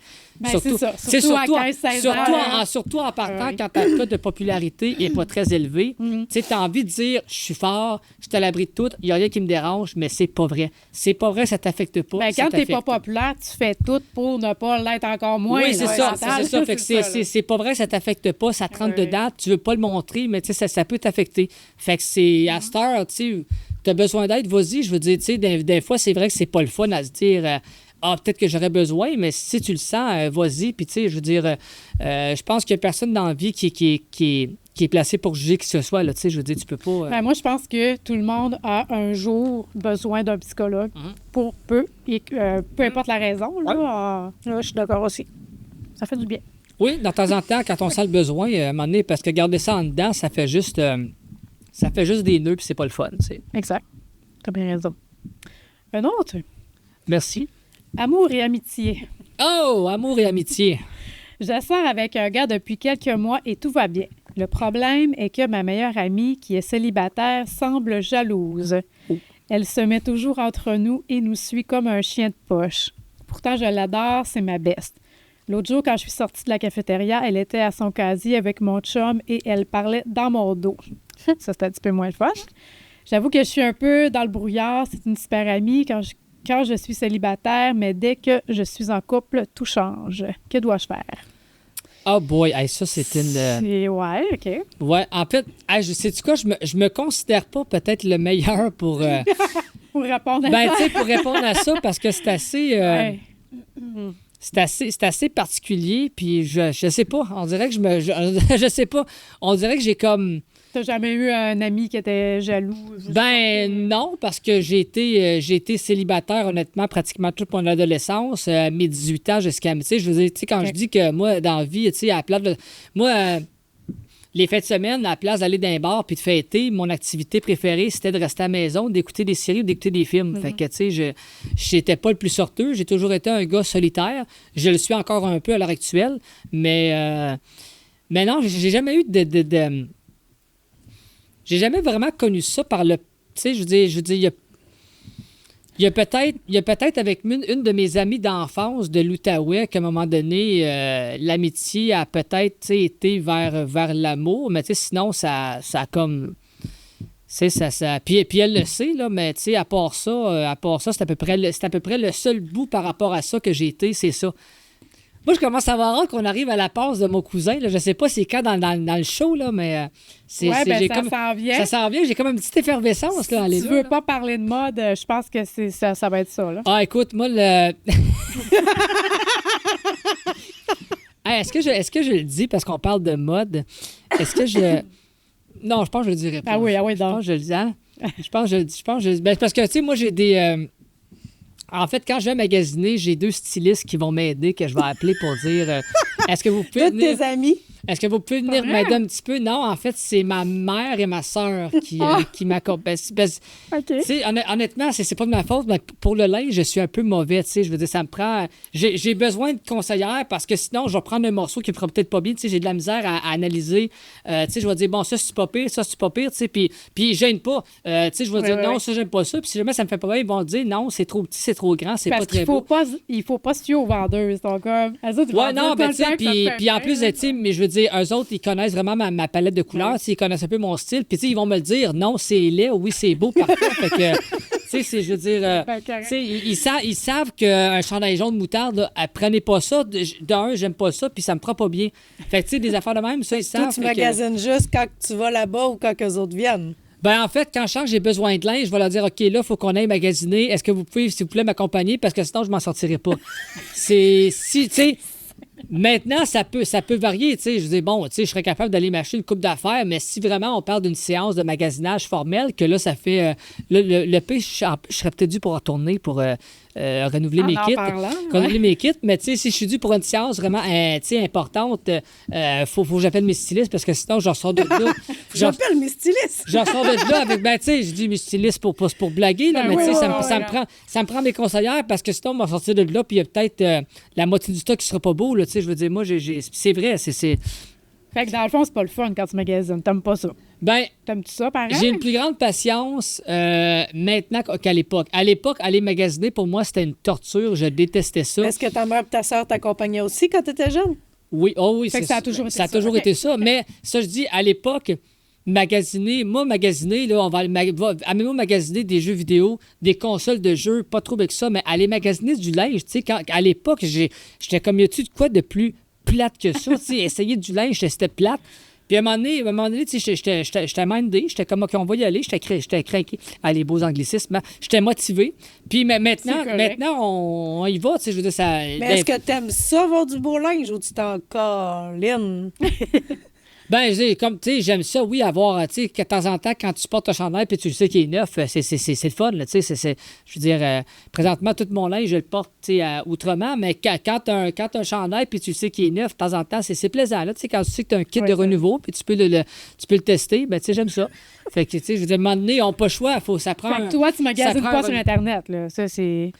surtout à 15-16 ans. Surtout en partant quand ta cote de popularité n'est pas très élevée. Tu as envie de dire, je suis fort, je suis à l'abri de tout, il n'y a rien qui me dérange, mais c'est pas vrai. C'est pas vrai, ça t'affecte pas. Quand tu n'es pas populaire, tu fais tout pour ne pas l'être encore moins. Oui, c'est ça. Fait que c'est pas vrai, ça t'affecte pas, ça te rentre dedans, tu veux pas le montrer, mais ça peut être affecté. Fait que c'est à cette heure, tu sais, t'as besoin d'aide, vas-y. Je veux dire, tu sais, des fois, c'est vrai que c'est pas le fun à se dire peut-être que j'aurais besoin, mais si tu le sens, vas-y. Puis, tu sais, je veux dire, je pense qu'il y a personne dans la vie qui est placé pour juger qui que ce soit, là. Tu sais, je veux dire, tu peux pas. Ben, moi, je pense que tout le monde a un jour besoin d'un psychologue pour peu importe la raison. Là, là, je suis d'accord aussi. Ça fait du bien. Oui, de temps en temps, quand on sent le besoin, à un moment donné, parce que garder ça en dedans, ça fait juste des nœuds, puis c'est pas le fun, tu sais. Exact. T'as bien raison. Un autre. Merci. Amour et amitié. Oh, amour et amitié. Je sors avec un gars depuis quelques mois et tout va bien. Le problème est que ma meilleure amie, qui est célibataire, semble jalouse. Oh. Elle se met toujours entre nous et nous suit comme un chien de poche. Pourtant, je l'adore, c'est ma best. L'autre jour, quand je suis sortie de la cafétéria, elle était à son casier avec mon chum et elle parlait dans mon dos. Ça, c'était un petit peu moins le fun. J'avoue que je suis un peu dans le brouillard. C'est une super amie quand je suis célibataire, mais dès que je suis en couple, tout change. Que dois-je faire? Oh boy, hey, ça, c'est une... Ouais, OK. Ouais, en fait, hey, sais-tu quoi, je me considère pas peut-être le meilleur pour... Pour répondre à ben, ça. tu sais, pour répondre à ça, parce que c'est assez... Ouais. C'est assez particulier, puis je sais pas, on dirait que je sais pas, on dirait que j'ai comme... T'as jamais eu un ami qui était jaloux? Ben non, parce que j'ai été célibataire, honnêtement, pratiquement toute mon adolescence, mes 18 ans jusqu'à... Tu sais, je veux dire, tu sais, quand je dis que moi, dans la vie, tu sais, à la place de... Moi, les fêtes de semaine, à la place d'aller dans un bar puis de fêter, mon activité préférée, c'était de rester à la maison, d'écouter des séries ou d'écouter des films. Fait que, tu sais, j'étais pas le plus sorteux. J'ai toujours été un gars solitaire. Je le suis encore un peu à l'heure actuelle. Mais non, j'ai jamais eu de... J'ai jamais vraiment connu ça par le... Tu sais, je veux dire, il y a peut-être avec une de mes amies d'enfance de l'Outaouais qu'à un moment donné, l'amitié a peut-être, tu sais, été vers l'amour, mais tu sais, sinon, ça a comme... Tu sais, ça... Puis elle le sait, là, mais tu sais, à part ça, c'est à peu près le seul bout par rapport à ça que j'ai été, c'est ça. Moi, je commence à avoir hâte qu'on arrive à la passe de mon cousin. Là. Je sais pas c'est quand dans le show, là, mais ça s'en vient. Ça s'en vient. J'ai comme une petite effervescence. Là, Si tu veux pas parler de mode, je pense que ça va être ça. Là. Ah, écoute, moi, le... Hey, est-ce que je le dis parce qu'on parle de mode? Est-ce que je... Non, je pense que je le dirais pas. Ah oui, donc. Je pense que je le dis. Hein? Je pense que je le dis. Ben, parce que, tu sais, moi, j'ai des... En fait, quand je vais magasiner, j'ai 2 stylistes qui vont m'aider, que je vais appeler pour dire est-ce que vous pouvez Tous tes amis. Est-ce que vous pouvez venir m'aider un petit peu? Non, en fait, c'est ma mère et ma soeur qui m'accompagnent. OK. Tu sais, honnêtement, c'est pas de ma faute, mais pour le linge, je suis un peu mauvais, tu sais. Je veux dire, ça me prend... J'ai besoin de conseillère parce que sinon, je vais prendre un morceau qui me fera peut-être pas bien. Tu sais, j'ai de la misère à analyser. Tu sais, je vais dire, bon, ça, c'est pas pire, ça, c'est pas pire, tu sais. Puis je gêne pas. Tu sais, je vais dire, non, ça, j'aime pas ça. Puis si jamais ça me fait pas bien, ils vont dire, non, c'est trop petit, c'est trop grand, c'est pas très beau. Il faut pas se fier aux vendeuses. Donc, ouais, non, mais tu sais, puis en plus, tu sais, mais je veux dire, eux autres, ils connaissent vraiment ma palette de couleurs, ils connaissent un peu mon style, puis tu sais, ils vont me le dire, non, c'est laid, oui, c'est beau, parfait. Fait que, tu sais, je veux dire, tu sais, ils savent qu'un chandail jaune moutarde, là, prenez pas ça. D'un, j'aime pas ça, puis ça me prend pas bien. Fait que, tu sais, des affaires de même, ça, ils savent. Toi, tu magasines juste quand tu vas là-bas ou quand eux autres viennent. Ben en fait, quand je sens que j'ai besoin de linge, je vais leur dire, OK, là, il faut qu'on aille magasiner. Est-ce que vous pouvez, s'il vous plaît, m'accompagner? Parce que sinon, je m'en sortirai pas. Tu sais... Maintenant, ça peut varier, tu sais. Je dis, bon, tu sais, je serais capable d'aller m'acheter une coupe d'affaires, mais si vraiment on parle d'une séance de magasinage formelle, que là, ça fait... le P, je serais peut-être dû pour retourner pour renouveler mes kits. Renouveler mes kits, mais tu sais, si je suis dû pour une séance vraiment, tu sais, importante, faut que j'appelle mes stylistes parce que sinon, je ressors de là. J'appelle mes stylistes. Je ressors de là avec, ben, tu sais, je dis mes stylistes pour blaguer, là, mais tu sais, ça me prend mes conseillères parce que sinon, on va sortir de là, puis il y a peut-être la moitié du stock qui sera pas beau, là, tu sais, je veux dire, moi, c'est vrai, c'est... Fait que dans le fond, c'est pas le fun quand tu magasines. T'aimes pas ça. Ben, t'aimes-tu ça, pareil? J'ai une plus grande patience maintenant qu'à l'époque. À l'époque, aller magasiner, pour moi, c'était une torture. Je détestais ça. Est-ce que ta mère et ta soeur t'accompagnaient aussi quand tu étais jeune? Oui, oh oui. Fait que ça a toujours été ça. Ça a toujours été ça. Mais ça, je dis, à l'époque, magasiner, là, amène-moi magasiner des jeux vidéo, des consoles de jeux, pas trop avec ça, mais aller magasiner du linge, tu sais, à l'époque, j'étais comme, y a-tu de quoi de plus plate que ça, tu sais, essayer du linge, c'était plate. Puis à un moment donné, tu sais, j'étais mindé, j'étais comme, OK, on va y aller, j'étais craqué. Ah, les beaux anglicismes, hein. J'étais motivé. Puis mais maintenant, on y va, tu sais, je veux dire, ça... Mais est-ce que t'aimes ça, avoir du beau linge, ou tu t'en colines? Ben, comme, tu sais, j'aime ça, oui, avoir, tu sais, que de temps en temps, quand tu portes un chandail puis tu le sais qu'il est neuf, c'est le fun, là, tu sais, je veux dire, présentement, tout mon linge, je le porte, tu sais, outrement, mais quand t'as un chandail puis tu sais qu'il est neuf, de temps en temps, c'est plaisant, là, tu sais, quand tu sais que t'as un kit de renouveau puis tu peux le tester, ben, tu sais, j'aime ça. Fait que, tu sais, je veux dire, à un moment donné, on n'a pas le choix, ça prend... Fait que toi, tu magasines pas sur Internet, là, ça, c'est...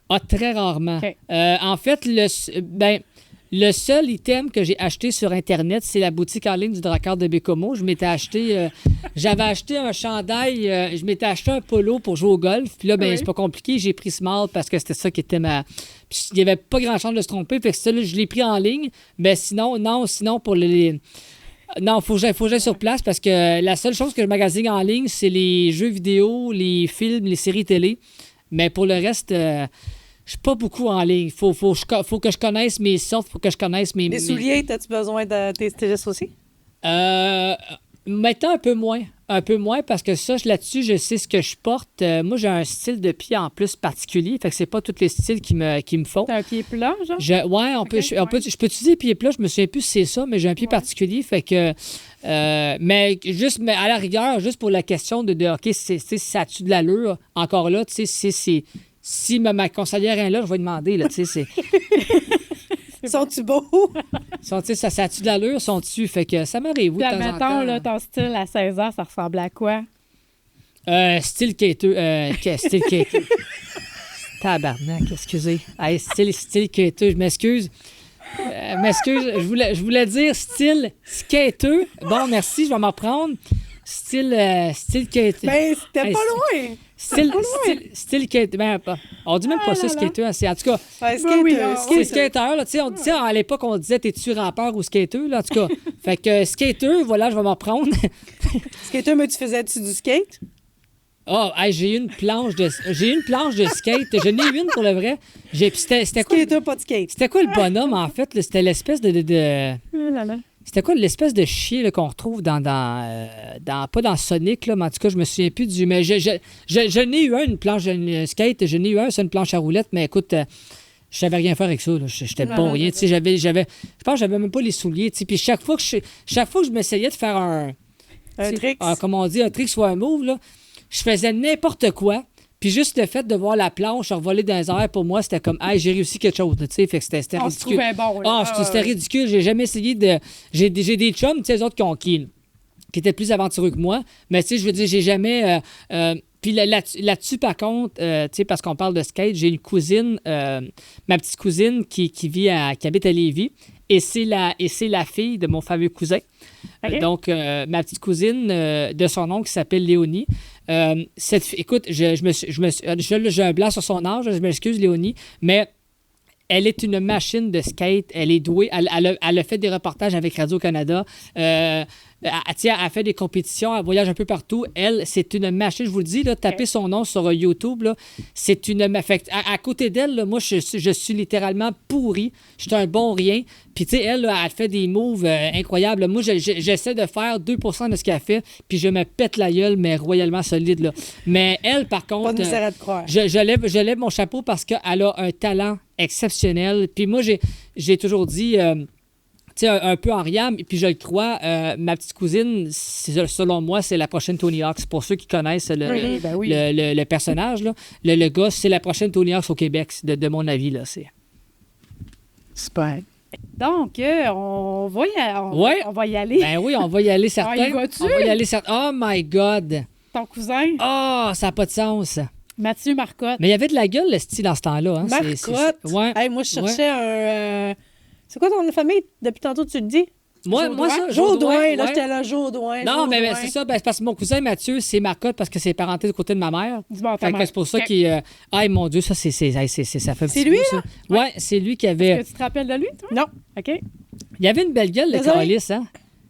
Ah, très rarement. Okay. En fait, le seul item que j'ai acheté sur Internet, c'est la boutique en ligne du Drakkar de Bécomo. J'avais acheté un chandail, je m'étais acheté un polo pour jouer au golf. Puis là, ben, c'est pas compliqué, j'ai pris Small parce que c'était ça qui était ma... Puis il n'y avait pas grand chance de se tromper, fait que ça, là, je l'ai pris en ligne. Mais sinon pour les... Non, faut que j'aille sur place parce que la seule chose que je magasine en ligne, c'est les jeux vidéo, les films, les séries télé. Mais pour le reste... je suis pas beaucoup en ligne. Faut que je connaisse mes sortes, faut que je connaisse mes... Les souliers, as-tu besoin de tes stylistes aussi? Maintenant, un peu moins. Un peu moins parce que ça, là-dessus, je sais ce que je porte. Moi, j'ai un style de pied en plus particulier. Fait que c'est pas tous les styles qui me font. T'as un pied plat, genre? Je peux utiliser pied plat. Je me souviens plus si c'est ça, mais j'ai un pied particulier. Fait que... mais à la rigueur, juste pour la question de OK, ça a-tu de l'allure? Encore là, tu sais, si ma conseillère est là, je vais demander, là, tu sais, Sont-tu beaux? ça a-tu de l'allure? Sont-tu? Fait que ça m'arrive, oui, de temps en temps. Mettons, là, ton style à 16 ans, ça ressemble à quoi? Style quêteux. Style quêteux. Tabarnak, excusez. Hey, style quêteux, je m'excuse. Je voulais dire style skateux. Bon, merci, je vais m'en prendre. Style quêteux. Ben, c'était pas loin! Style skater. Ben, on dit même pas ça, skater. En tout cas, skater. C'est skater. Là, tu sais, à l'époque, on disait t'es-tu rappeur ou skater? Là, en tout cas, fait que skater, voilà, je vais m'en prendre. Skater, mais tu faisais-tu du skate? Oh, hey, j'ai une planche de skate. Je n'ai une pour le vrai. C'était quoi? Skater, pas de skate. C'était quoi le bonhomme, en fait? Là? C'était l'espèce de... Là. C'était quoi l'espèce de chien là, qu'on retrouve dans pas dans Sonic, là, mais en tout cas, je me souviens plus du... Mais je n'ai eu une planche de skate, je n'ai eu c'est une planche à roulettes, mais écoute, je savais rien faire avec ça. J'étais bon rien. Je pense que j'avais même pas les souliers. Puis chaque fois que je m'essayais de faire un trick, comme on dit, un trick soit un move, là, je faisais n'importe quoi. Puis juste le fait de voir la planche revoler dans les airs, pour moi, c'était comme, hey, j'ai réussi quelque chose, tu sais, fait que c'était ridicule. On se trouvait bon. C'était ridicule. J'ai jamais essayé de... J'ai des chums, tu sais, les autres qui étaient plus aventureux que moi, mais tu sais, je veux dire, j'ai jamais... Puis là-dessus, par contre, tu sais, parce qu'on parle de skate, j'ai une cousine, ma petite cousine qui habite à Lévis, et c'est la fille de mon fameux cousin. Okay. Donc, ma petite cousine de son oncle qui s'appelle Léonie. Écoute, j'ai un blanc sur son âge, je m'excuse, Léonie, mais elle est une machine de skate. Elle est douée. Elle a fait des reportages avec Radio-Canada. Elle fait des compétitions, elle voyage un peu partout. Elle, c'est une machine, je vous le dis, là, tapez son nom sur YouTube, là, c'est une... À côté d'elle, là, moi, je suis littéralement pourri. Je suis un bon rien. Puis, tu sais, elle, là, elle fait des moves incroyables. Moi, j'essaie de faire 2% de ce qu'elle fait, puis je me pète la gueule, mais royalement solide, là. Mais elle, par contre... Pas de misère à te croire. Je lève mon chapeau parce qu'elle a un talent exceptionnel. Puis moi, j'ai toujours dit... un peu en riant, puis je le crois, ma petite cousine, selon moi, c'est la prochaine Tony Hawk. Pour ceux qui connaissent le personnage, là, le gars, c'est la prochaine Tony Hawk au Québec, de mon avis. Là, super. Donc, on va y aller. Ben oui, on va y aller certains. On va y aller Oh my God! Ton cousin? Oh, ça n'a pas de sens. Mathieu Marcotte. Mais il y avait de la gueule, le style, dans ce temps-là. Hein? Marcotte? Ouais. Hey, moi, je cherchais un... C'est quoi ton famille? Depuis tantôt, tu le dis? Moi, ça, Jodoin, là, j'étais là, Jodoin. Non, mais c'est ça, parce que mon cousin Mathieu, c'est Marcotte parce que c'est parenté du côté de ma mère. C'est pour ça qu'il... Ay, mon Dieu, ça, ça fait un petit lui, peu, ça. Ouais, c'est lui qui avait... Est-ce que tu te rappelles de lui, toi? Non. OK. Il y avait une belle gueule, le Carlis, hein?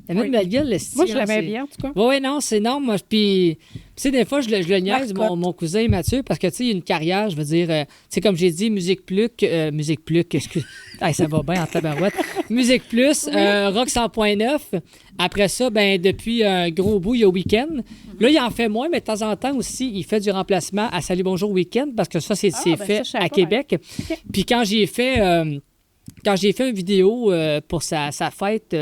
Il y avait une belle gueule, le style. Moi, je l'aimais bien, en tout cas. Oui, non, c'est non. Moi, puis sais, des fois, je le niaise, mon cousin Mathieu, parce que, tu sais, il y a une carrière, je veux dire, tu sais, comme j'ai dit, Musique Plus, excuse, ça va bien en tabarouette. Musique Plus, Rock 100.9. Après ça, ben depuis un gros bout, il y a Week-end. Là, il en fait moins, mais de temps en temps aussi, il fait du remplacement à Salut Bonjour Week-end, parce que ça, c'est fait à Québec. Okay. Puis quand j'ai fait une vidéo pour sa fête,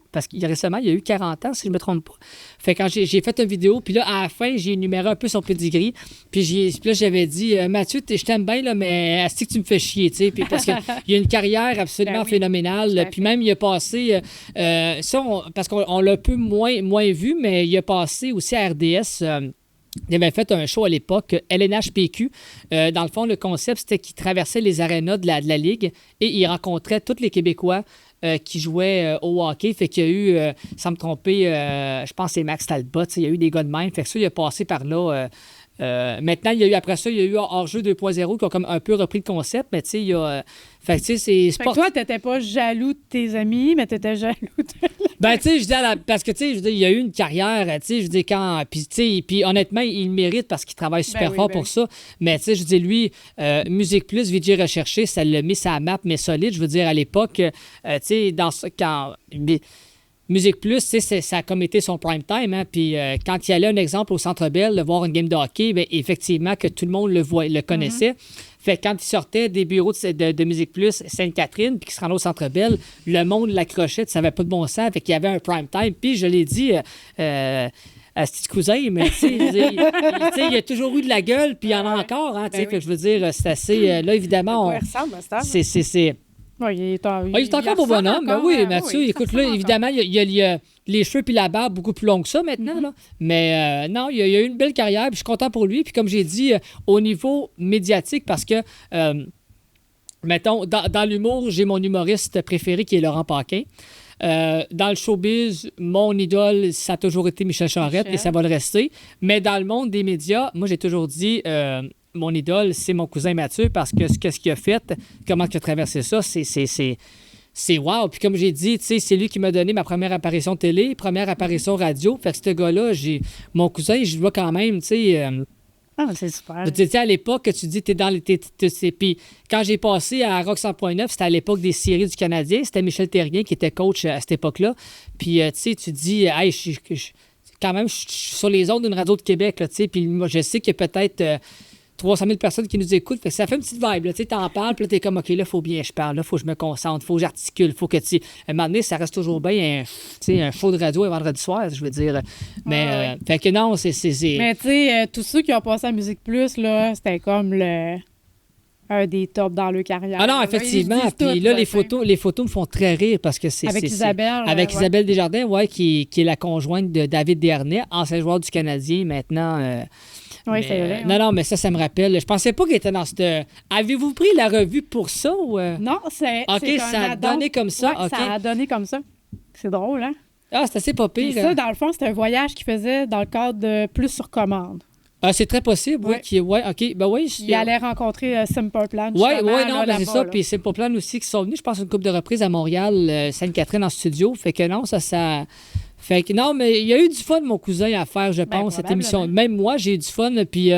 parce qu'il récemment, il y a eu 40 ans, si je ne me trompe pas. Fait quand j'ai fait une vidéo, puis là, à la fin, j'ai énuméré un peu son pedigree. Puis là, j'avais dit, Mathieu, je t'aime bien, là, mais est-ce que tu me fais chier, tu sais? Parce qu'il a une carrière absolument phénoménale. Puis même, il a passé, parce qu'on l'a un peu moins vu, mais il a passé aussi à RDS. Il avait fait un show à l'époque, LNHPQ. Dans le fond, le concept, c'était qu'il traversait les arénas de la Ligue et il rencontrait tous les Québécois qui jouaient au hockey. Fait qu'il y a eu, sans me tromper, je pense que c'est Max Talbot, il y a eu des gars de même. Fait que ça, il a passé par là. Maintenant, après ça, il y a eu Hors-jeu 2.0 qui ont comme un peu repris le concept, mais tu sais, il y a... fait que tu sais, c'est sport. Fait que toi, t'étais pas jaloux de tes amis, mais t'étais jaloux de... Ben, tu sais, je dis parce que, tu sais, je dis, il y a eu une carrière, tu sais, je dis, quand... Puis, tu sais, puis honnêtement, il le mérite parce qu'il travaille super fort pour ça. Mais, tu sais, je dis, lui, Musique Plus, VJ Recherché, ça l'a mis sa map, mais solide. Je veux dire, à l'époque, tu sais, quand... Musique Plus, tu sais, ça a comme été son prime time. Hein? Puis quand il y allait, un exemple, au Centre Bell, de voir une game de hockey, bien, effectivement, que tout le monde le connaissait. Fait que quand il sortait des bureaux de Musique Plus Sainte-Catherine, puis qu'il se rendait au Centre Bell, le monde l'accrochait, ça n'avait pas de bon sens. Fait qu'il y avait un prime time. Puis je l'ai dit... à ce petit cousin, mais tu sais, il a toujours eu de la gueule, puis il y en a encore. Hein, fait que je veux dire, c'est assez... là, évidemment, c'est oui, il est encore beau bonhomme. Ben oui, Mathieu, écoute, là, évidemment, il y a les cheveux puis la barbe beaucoup plus longs que ça maintenant. Là. Mais non, il a eu une belle carrière, puis je suis content pour lui. Puis comme j'ai dit, au niveau médiatique, parce que, mettons, dans l'humour, j'ai mon humoriste préféré qui est Laurent Paquin. Dans le showbiz, mon idole, ça a toujours été Michel Charette et ça va le rester. Mais dans le monde des médias, moi, j'ai toujours dit... mon idole, c'est mon cousin Mathieu parce que ce qu'il a fait, comment il a traversé ça, c'est wow. Puis comme j'ai dit, c'est lui qui m'a donné ma première apparition télé, première apparition radio. Fait que ce gars-là, mon cousin, je le vois quand même, tu sais... c'est super. Tu sais, à l'époque, tu dis, t'es dans les... Puis quand j'ai passé à Rock 100.9, c'était à l'époque des séries du Canadien. C'était Michel Terrien qui était coach à cette époque-là. Puis, tu sais, tu dis, hey, quand même, je suis sur les ondes d'une radio de Québec, tu sais. Puis moi, je sais qu'il y a peut-être... 300 000 personnes qui nous écoutent. Fait que ça fait une petite vibe. Tu sais, t'en parles, puis là, t'es comme, OK, là, il faut bien que je parle. Là, il faut que je me concentre. Il faut que j'articule. Il faut que, tu à un moment donné, ça reste toujours bien un show de radio un vendredi soir, je veux dire. Mais, fait que non, c'est... Mais, tu sais, tous ceux qui ont passé à Musique Plus, là, c'était comme un des tops dans leur carrière. Ah non, effectivement. Puis là, les photos me font très rire parce que c'est... Avec Isabelle. Avec Isabelle Desjardins, qui est la conjointe de David Dernay, ancien joueur du Canadien, maintenant... Oui, c'est vrai. Non, mais ça me rappelle. Je pensais pas qu'il était dans cette... Avez-vous pris la revue pour ça? Ou... Non, c'est... OK, ça a donné comme ça. Ouais, ça a donné comme ça. C'est drôle, hein? Ah, c'est assez pas pire. Et ça, dans le fond, c'était un voyage qu'il faisait dans le cadre de Plus sur commande. Ah, c'est très possible, oui. Ouais, OK. Ben oui. Il allait rencontrer Simple Plan. Oui, non, ben c'est ça. Puis Simple Plan aussi qui sont venus, je pense, une couple de reprises à Montréal, Sainte-Catherine en studio. Fait que non, ça... Fait que non, mais il y a eu du fun, mon cousin, à faire, je pense, cette émission. Même moi, j'ai eu du fun. Puis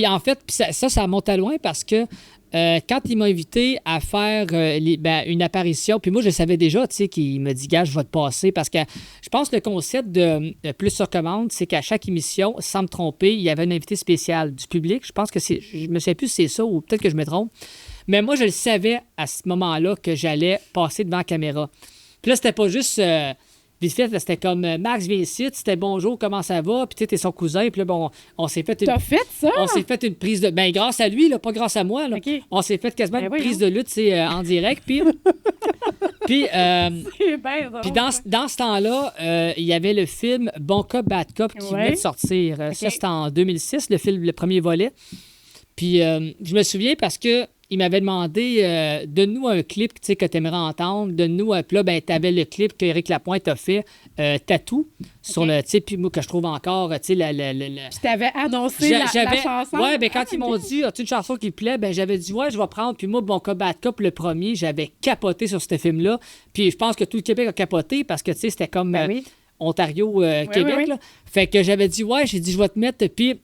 en fait, ça monte à loin parce que quand il m'a invité à faire une apparition, puis moi, je savais déjà, tu sais, qu'il me dit, gars, je vais te passer parce que je pense que le concept de Plus sur commande, c'est qu'à chaque émission, sans me tromper, il y avait un invité spécial du public. Je pense que je me sais plus si c'est ça ou peut-être que je me trompe. Mais moi, je le savais à ce moment-là que j'allais passer devant la caméra. Puis là, c'était pas juste... vite fait, c'était comme Max viens ici, c'était bonjour, comment ça va? Puis tu sais, t'es son cousin. Puis là, bon, on s'est fait une. T'as fait ça? On s'est fait une prise de. Ben, grâce à lui, là, pas grâce à moi. Là. Okay. On s'est fait quasiment une prise de lutte, en direct. Puis. Puis dans ce temps-là, il y avait le film Bon Cop, Bad Cop qui venait de sortir. Ça, c'était en 2006, le premier volet. Puis je me souviens parce que il m'avait demandé donne-nous un clip que tu aimerais entendre, donne-nous un plat. Ben, tu avais le clip qu'Éric Lapointe a fait, Tatou, sur le. Puis moi, que je trouve encore. Puis tu avais annoncé la chanson. Oui, ben, quand ils m'ont dit as-tu une chanson qui te plaît, ben, j'avais dit ouais, je vais prendre. Puis moi, Bon Cop, Bad Cop, le premier, j'avais capoté sur ce film-là. Puis je pense que tout le Québec a capoté parce que c'était comme. Ontario, Québec. oui. Là. Fait que j'avais dit, ouais, j'ai dit, je vais te mettre. Puis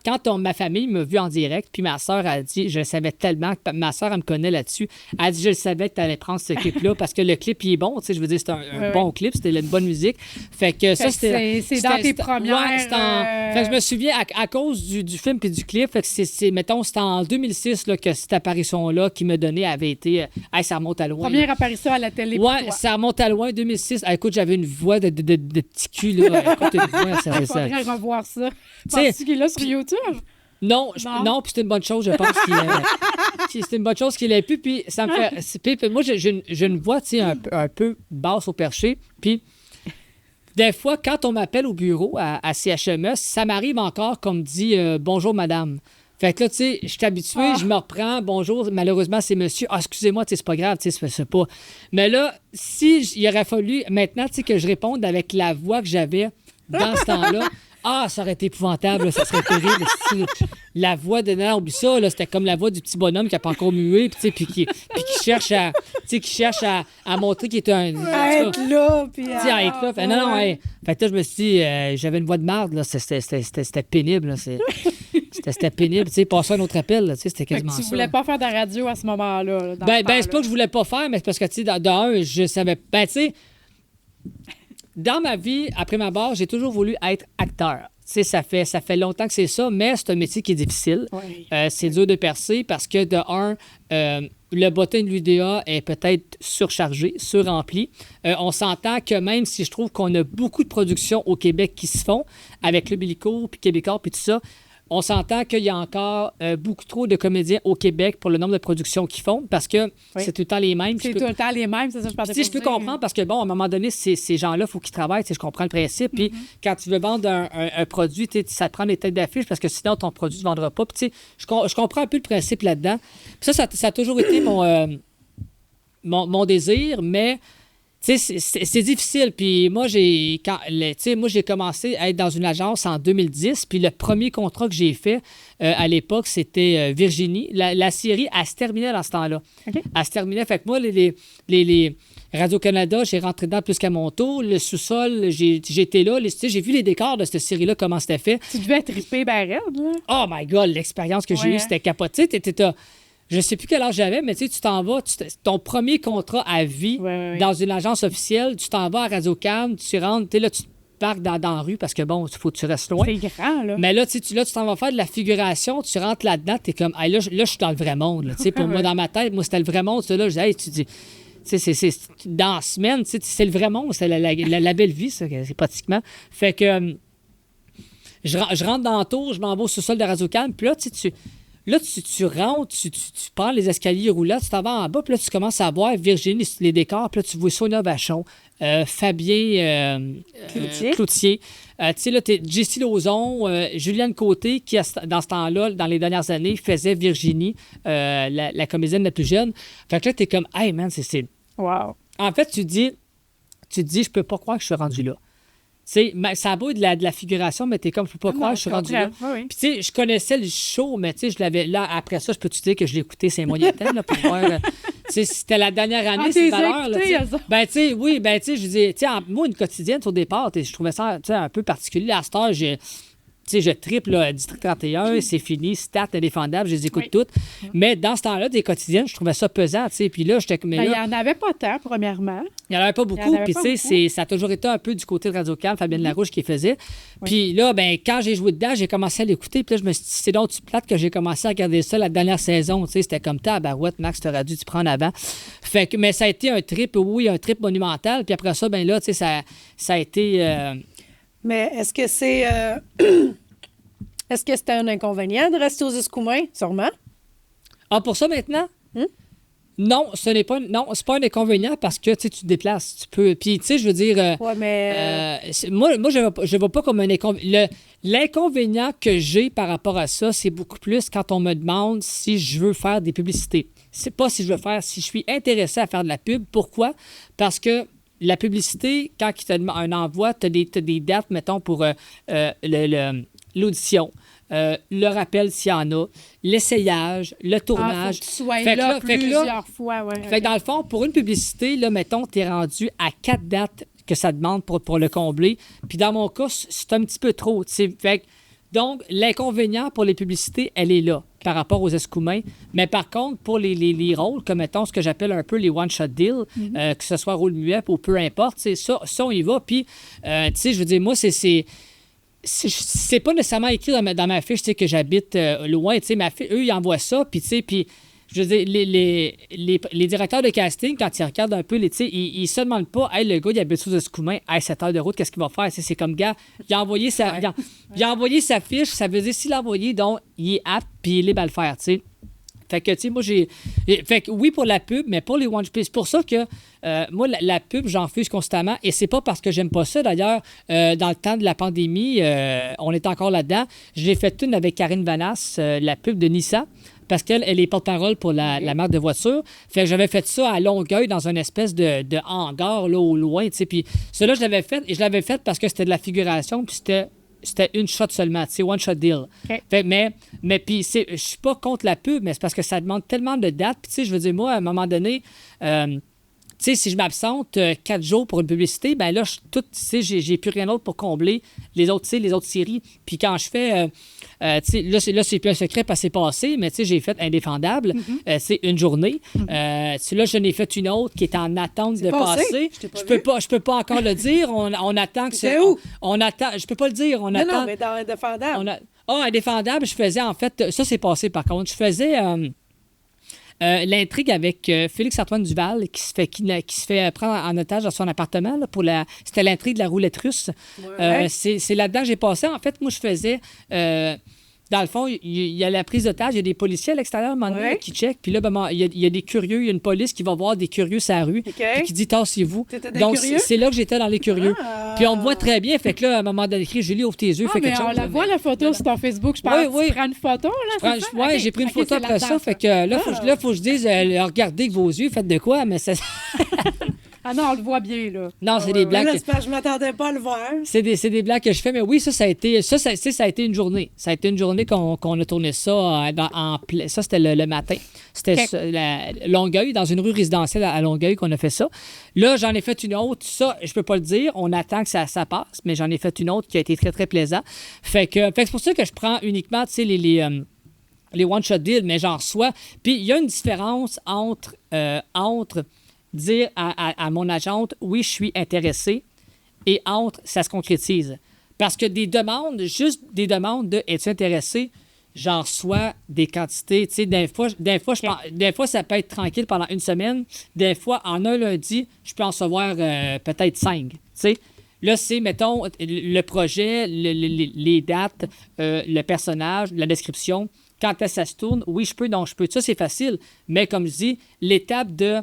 quand ma famille m'a vu en direct, puis ma soeur a dit, je le savais tellement, que ma soeur, elle me connaît là-dessus, elle a dit, je le savais que tu allais prendre ce clip-là parce que le clip, il est bon, tu sais, je veux dire, c'est un bon clip, c'était une bonne musique. Fait que ça, c'était... C'est dans tes premières... Ouais, fait que je me souviens, à cause du film puis du clip, fait que mettons, c'était en 2006 là, que cette apparition-là qui me donnait avait été... ça remonte à loin. Première apparition à la télé pour Ouais, toi. ça remonte à loin, 2006. Écoute, j'avais une voix de petit cul, là. Écoute, une voix, Il faudrait revoir ça. sais- Penses-tu qu'il est là sur YouTube? Non, Non. puis c'est une bonne chose, je pense. C'est une bonne chose qu'il ait pu. Puis ça me fait. Puis moi, j'ai une voix, tu sais, un peu basse au perché. Puis des fois, quand on m'appelle au bureau à CHMS, ça m'arrive encore qu'on me dit bonjour, madame. Fait que là, tu sais, je suis habitué, je me reprends. Bonjour, malheureusement, c'est monsieur. Ah, excusez-moi, tu sais, c'est pas grave, tu sais, c'est pas. Mais là, il aurait fallu maintenant, tu sais, que je réponde avec la voix que j'avais dans ce temps-là. Ah, ça aurait été épouvantable, là, ça serait terrible. La voix de non, oublie ça, là, c'était comme la voix du petit bonhomme qui n'a pas encore mué, puis qui cherche à montrer qu'il est un. À être là, puis À être là. Fait, non, hey. Fait que là, je me suis dit, j'avais une voix de marde, là, c'était pénible, là, c'était pénible, tu sais, passer un autre appel, là, tu sais, c'était Fait que quasiment tu ça. voulais pas faire de la radio à ce moment-là. Là, dans ce C'est temps-là. pas que je voulais pas faire, mais c'est parce que, tu sais, d'un, je savais. Ben, tu sais, dans ma vie, après ma barre, j'ai toujours voulu être acteur. Tu sais, ça fait longtemps que c'est ça, mais c'est un métier qui est difficile. Oui. C'est dur de percer parce que, de un, le bottin de l'UDA est peut-être surchargé, surrempli. On s'entend que même si je trouve qu'on a beaucoup de productions au Québec qui se font, avec le Billico, puis Québécois, puis tout ça, on s'entend qu'il y a encore beaucoup trop de comédiens au Québec pour le nombre de productions qu'ils font parce que c'est tout le temps les mêmes. C'est tout le temps les mêmes, c'est ça que je parlais. Si je peux comprendre, parce que, bon, à un moment donné, ces gens-là, il faut qu'ils travaillent, tu sais, je comprends le principe. Puis quand tu veux vendre un produit, tu sais, ça te prend des têtes d'affiche parce que sinon, ton produit ne se vendra pas. Puis, tu sais, je comprends un peu le principe là-dedans. Puis ça a toujours été mon désir, mais... Tu sais, c'est difficile. Puis moi, j'ai commencé à être dans une agence en 2010. Puis le premier contrat que j'ai fait à l'époque, c'était Virginie. La série, elle se terminait dans ce temps-là. OK. Elle se terminait. Fait que moi, les Radio-Canada, j'ai rentré dedans plus qu'à mon tour. Le sous-sol, j'étais là. Tu sais, j'ai vu les décors de cette série-là, comment c'était fait. Tu devais triper ben raide, là. Oh my God, l'expérience que j'ai eue, c'était capoté. Je sais plus quel âge j'avais, mais tu sais, tu t'en vas, ton premier contrat à vie dans une agence officielle, tu t'en vas à Radio-Can, tu rentres, tu sais, là, tu te parques dans la rue parce que, bon, il faut que tu restes loin. C'est grand, là. Mais là, tu t'en vas faire de la figuration, tu rentres là-dedans, t'es comme, hey, là, je suis dans le vrai monde. Là, tu sais, pour moi, dans ma tête, moi, c'était le vrai monde. Là, je disais, hey, tu dis, c'est dans la semaine, c'est le vrai monde, c'est la belle vie, ça, c'est pratiquement. Fait que je rentre dans le tour, je m'en vais au sous-sol de Radio-Can, puis là, tu rentres, tu prends les escaliers roulants, tu t'en vas en bas, puis là, tu commences à voir Virginie, les décors, puis là, tu vois Sonia Vachon, Fabien Cloutier. Tu sais, là, t'es Jessie Lauzon, Juliane Côté, qui, dans ce temps-là, dans les dernières années, faisait Virginie, la comédienne la plus jeune. Fait que là, t'es comme, hey, man, c'est... Wow. En fait, tu te dis, je peux pas croire que je suis rendu là. Tu sais, ça a beau être de la figuration, mais t'es comme, je peux pas croire que je suis rendu là. Oui. Puis, tu sais, je connaissais le show, mais tu sais, je l'avais. Là, après ça, je peux te dire que je l'ai écouté 5 mois temps, là, pour voir. Tu sais, c'était la dernière année, c'est valeur. Là, ben, tu sais, oui, ben, tu sais, je dis, tu sais, moi, une quotidienne, au départ, je trouvais ça, tu sais, un peu particulier. À cette heure, tu sais, je triple là, District 31, c'est fini, Stat, Indéfendable, je les écoute toutes. Mais dans ce temps-là, des quotidiennes, je trouvais ça pesant, tu sais. Puis là, j'étais comme. Il n'y en avait pas tant, premièrement. Il n'y en avait pas beaucoup. Puis, tu sais, ça a toujours été un peu du côté de Radio-Can, Fabienne Larouche qui faisait. Puis là, ben quand j'ai joué dedans, j'ai commencé à l'écouter. Puis là, je me suis dit, c'est donc tu plate que j'ai commencé à regarder ça la dernière saison. Tu sais, c'était comme tabarouette, Max, t'aurais dû t'y prendre avant. Fait que, mais ça a été un trip, oui, un trip monumental. Puis après ça, ben là, tu sais, ça a été. Mais est-ce que c'est. Est-ce que c'était un inconvénient de rester aux Escoumins? Sûrement. Ah, pour ça maintenant? Non, c'est pas un inconvénient parce que tu te déplaces, tu peux. Puis, tu sais, je veux dire. Ouais, mais. Moi, je vois pas comme un inconvénient. L'inconvénient que j'ai par rapport à ça, c'est beaucoup plus quand on me demande si je veux faire des publicités. C'est pas si je veux faire, si je suis intéressé à faire de la pub. Pourquoi? Parce que la publicité, quand il te demande un envoi, tu as des dates, mettons, pour l'audition. Le rappel s'il y en a, l'essayage, le tournage. Faut que tu sois là plusieurs fois. Ouais, fait que dans le fond, pour une publicité, là, mettons, tu es rendu à 4 dates que ça demande pour le combler. Puis dans mon cas, c'est un petit peu trop. Fait que, donc, l'inconvénient pour les publicités, elle est là par rapport aux escoumins. Mais par contre, pour les rôles, comme mettons ce que j'appelle un peu les one-shot deals, que ce soit rôle muet ou peu importe, ça, on y va. Puis, je veux dire, moi, c'est pas nécessairement écrit dans ma fiche que j'habite loin. Eux, ils envoient ça. Puis, je veux dire, les directeurs de casting, quand ils regardent un peu, ils se demandent pas, hey, le gars, il habite sous Escoumins, hey, 7 heures de route, qu'est-ce qu'il va faire? C'est comme, gars, il a envoyé sa fiche, ça veut dire, s'il l'a envoyé, donc, il est apte, puis il est libre à le faire, tu sais. Fait que, tu sais, moi, fait que oui, pour la pub, mais pour les one shot. C'est pour ça que, moi, la pub, j'en fuse constamment. Et c'est pas parce que j'aime pas ça. D'ailleurs, dans le temps de la pandémie, on est encore là-dedans. J'ai fait une avec Karine Vanasse, la pub de Nissan, parce qu'elle est porte-parole pour la marque de voiture. Fait que j'avais fait ça à Longueuil, dans une espèce de hangar, là, au loin, tu sais. Puis cela, je l'avais fait. Et je l'avais fait parce que c'était de la figuration, puis c'était une shot seulement, tu sais, one shot deal. Okay. Fait, mais puis je suis pas contre la pub, mais c'est parce que ça demande tellement de dates. Puis tu sais, je veux dire, moi, à un moment donné, tu sais, si je m'absente 4 jours pour une publicité, ben là, j'ai plus rien d'autre pour combler les autres séries. Puis quand je fais, tu sais, là, c'est plus un secret parce que c'est passé, mais tu sais, j'ai fait Indéfendable, c'est une journée. Là, je n'ai fait une autre qui est en attente de passer. Je peux pas encore le dire. On attend que c'est où? On attend. Je peux pas le dire. On attend. Non, mais dans Indéfendable. Indéfendable, je faisais en fait, ça c'est passé par contre. Je faisais l'intrigue avec Félix-Antoine Duval qui se fait prendre en otage dans son appartement là, c'était l'intrigue de la roulette russe. Ouais. C'est là-dedans que j'ai passé. En fait, moi, je faisais... dans le fond, il y a la prise d'otage, il y a des policiers à l'extérieur, à un moment donné, qui checkent. Puis là, il y a des curieux, il y a une police qui va voir des curieux sur la rue, puis qui dit « Tassez-vous ». Donc, c'est là que j'étais dans les curieux. Puis on me voit très bien. Fait que là, à un moment donné, Julie, ouvre tes yeux, fais quelque chose. On la voit, la photo sur ton Facebook. Je pense que tu prends une photo, là, c'est ça? Oui, j'ai pris une photo après ça. Fait que là, il faut que je dise regardez avec vos yeux, faites de quoi, mais ça... Ah non, on le voit bien, là. Non, c'est des blagues. Je m'attendais pas à le voir. C'est des blagues que je fais, mais oui, ça a été une journée. Ça a été une journée qu'on a tourné ça ça, c'était le matin. C'était Longueuil, dans une rue résidentielle à Longueuil qu'on a fait ça. Là, j'en ai fait une autre. Ça, je peux pas le dire. On attend que ça passe, mais j'en ai fait une autre qui a été très, très plaisant. Fait que c'est pour ça que je prends uniquement, tu sais, les one-shot deals, mais j'en reçois. Puis, il y a une différence entre dire à mon agente, oui, je suis intéressé, et entre, ça se concrétise. Parce que juste des demandes de, es-tu intéressé, j'en reçois des quantités. Tu sais, des fois, ça peut être tranquille pendant une semaine. Des fois, en un lundi, je peux en recevoir peut-être 5. Tu sais, là, c'est, mettons, le projet, les dates, le personnage, la description. Quand est-ce que ça se tourne? Oui, je peux, non, je peux. Ça, c'est facile. Mais comme je dis, l'étape de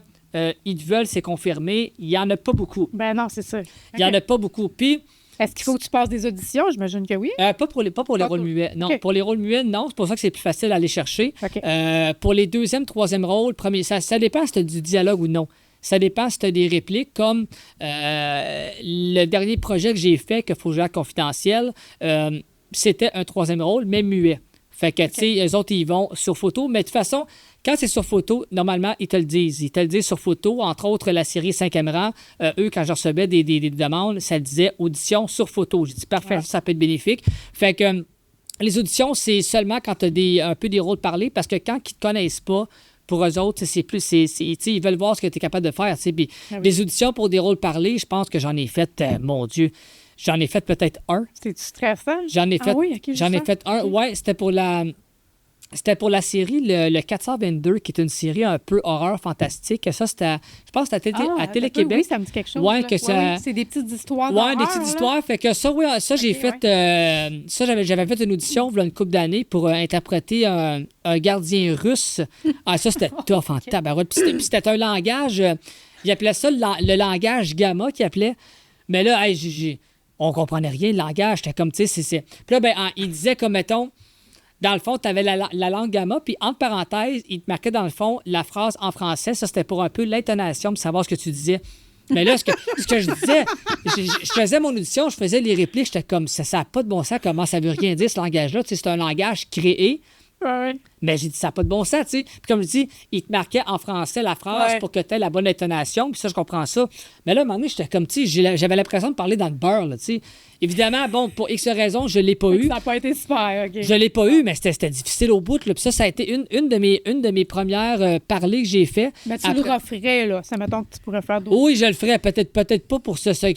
ils veulent, c'est confirmé, il n'y en a pas beaucoup. Ben non, c'est ça. Il n'y en a pas beaucoup. Puis, est-ce qu'il faut que tu passes des auditions? J'imagine que oui. Pas pour les rôles muets. Non, pour les rôles muets, non. C'est pour ça que c'est plus facile à aller chercher. Okay. Pour les deuxième, troisième rôles, premier, ça dépend si tu as du dialogue ou non. Ça dépend si tu as des répliques, comme le dernier projet que j'ai fait, que faut jouer à confidentiel, c'était un troisième rôle, mais muet. Fait que, tu sais, eux autres, ils vont sur photo. Mais de toute façon, quand c'est sur photo, normalement, ils te le disent. Ils te le disent sur photo. Entre autres, la série 5e rang, eux, quand je recevais des demandes, ça disait audition sur photo. J'ai dit, parfait, ça peut être bénéfique. Fait que les auditions, c'est seulement quand tu as un peu des rôles parlés, parce que quand ils ne te connaissent pas, pour eux autres, c'est plus. Ils veulent voir ce que tu es capable de faire. Puis, les auditions pour des rôles parlés, je pense que j'en ai fait, mon Dieu. J'en ai fait peut-être un. C'était-tu stressant? J'en ai fait, j'en ai fait un. Ouais, c'était pour la série le 422, qui est une série un peu horreur fantastique. Ça, c'était, je pense que c'était à Télé-Québec. Oui, ça me dit quelque chose. Ouais, que ça... c'est des petites histoires. Ouais, des petites histoires. Fait que ça, j'ai fait. Ça, j'avais fait une audition il y a une couple d'années pour interpréter un gardien russe. Ça, c'était tough en tabarouette. Puis c'était un langage. Il appelait ça le langage gamma qu'il appelait. Mais là, on comprenait rien, le langage. C'était comme, tu sais, c'est. Puis là, il disait comme, mettons. Dans le fond, tu avais la langue gamma, puis entre parenthèses, il te marquait dans le fond la phrase en français. Ça, c'était pour un peu l'intonation, pour savoir ce que tu disais. Mais là, ce que je disais, je faisais mon audition, je faisais les répliques, j'étais comme, ça n'a pas de bon sens, comment ça veut rien dire, ce langage-là. Tu sais, c'est un langage créé. Ouais. Mais j'ai dit, ça n'a pas de bon sens, tu sais. Puis comme je dis, il te marquait en français la phrase pour que tu aies la bonne intonation. Puis ça, je comprends ça. Mais là, à un moment donné, j'étais comme, tu sais, j'avais l'impression de parler dans le beurre, là, tu sais. Évidemment, bon, pour X raisons, je ne l'ai pas eu. Ça n'a pas été super, OK. Je ne l'ai pas eu, mais c'était difficile au bout. Là. Puis ça a été une de mes premières parlées que j'ai fait. Mais tu le referais, là. Ça mettons que tu pourrais faire d'autres. Oui, je le ferais. Peut-être pas pour ce ça peut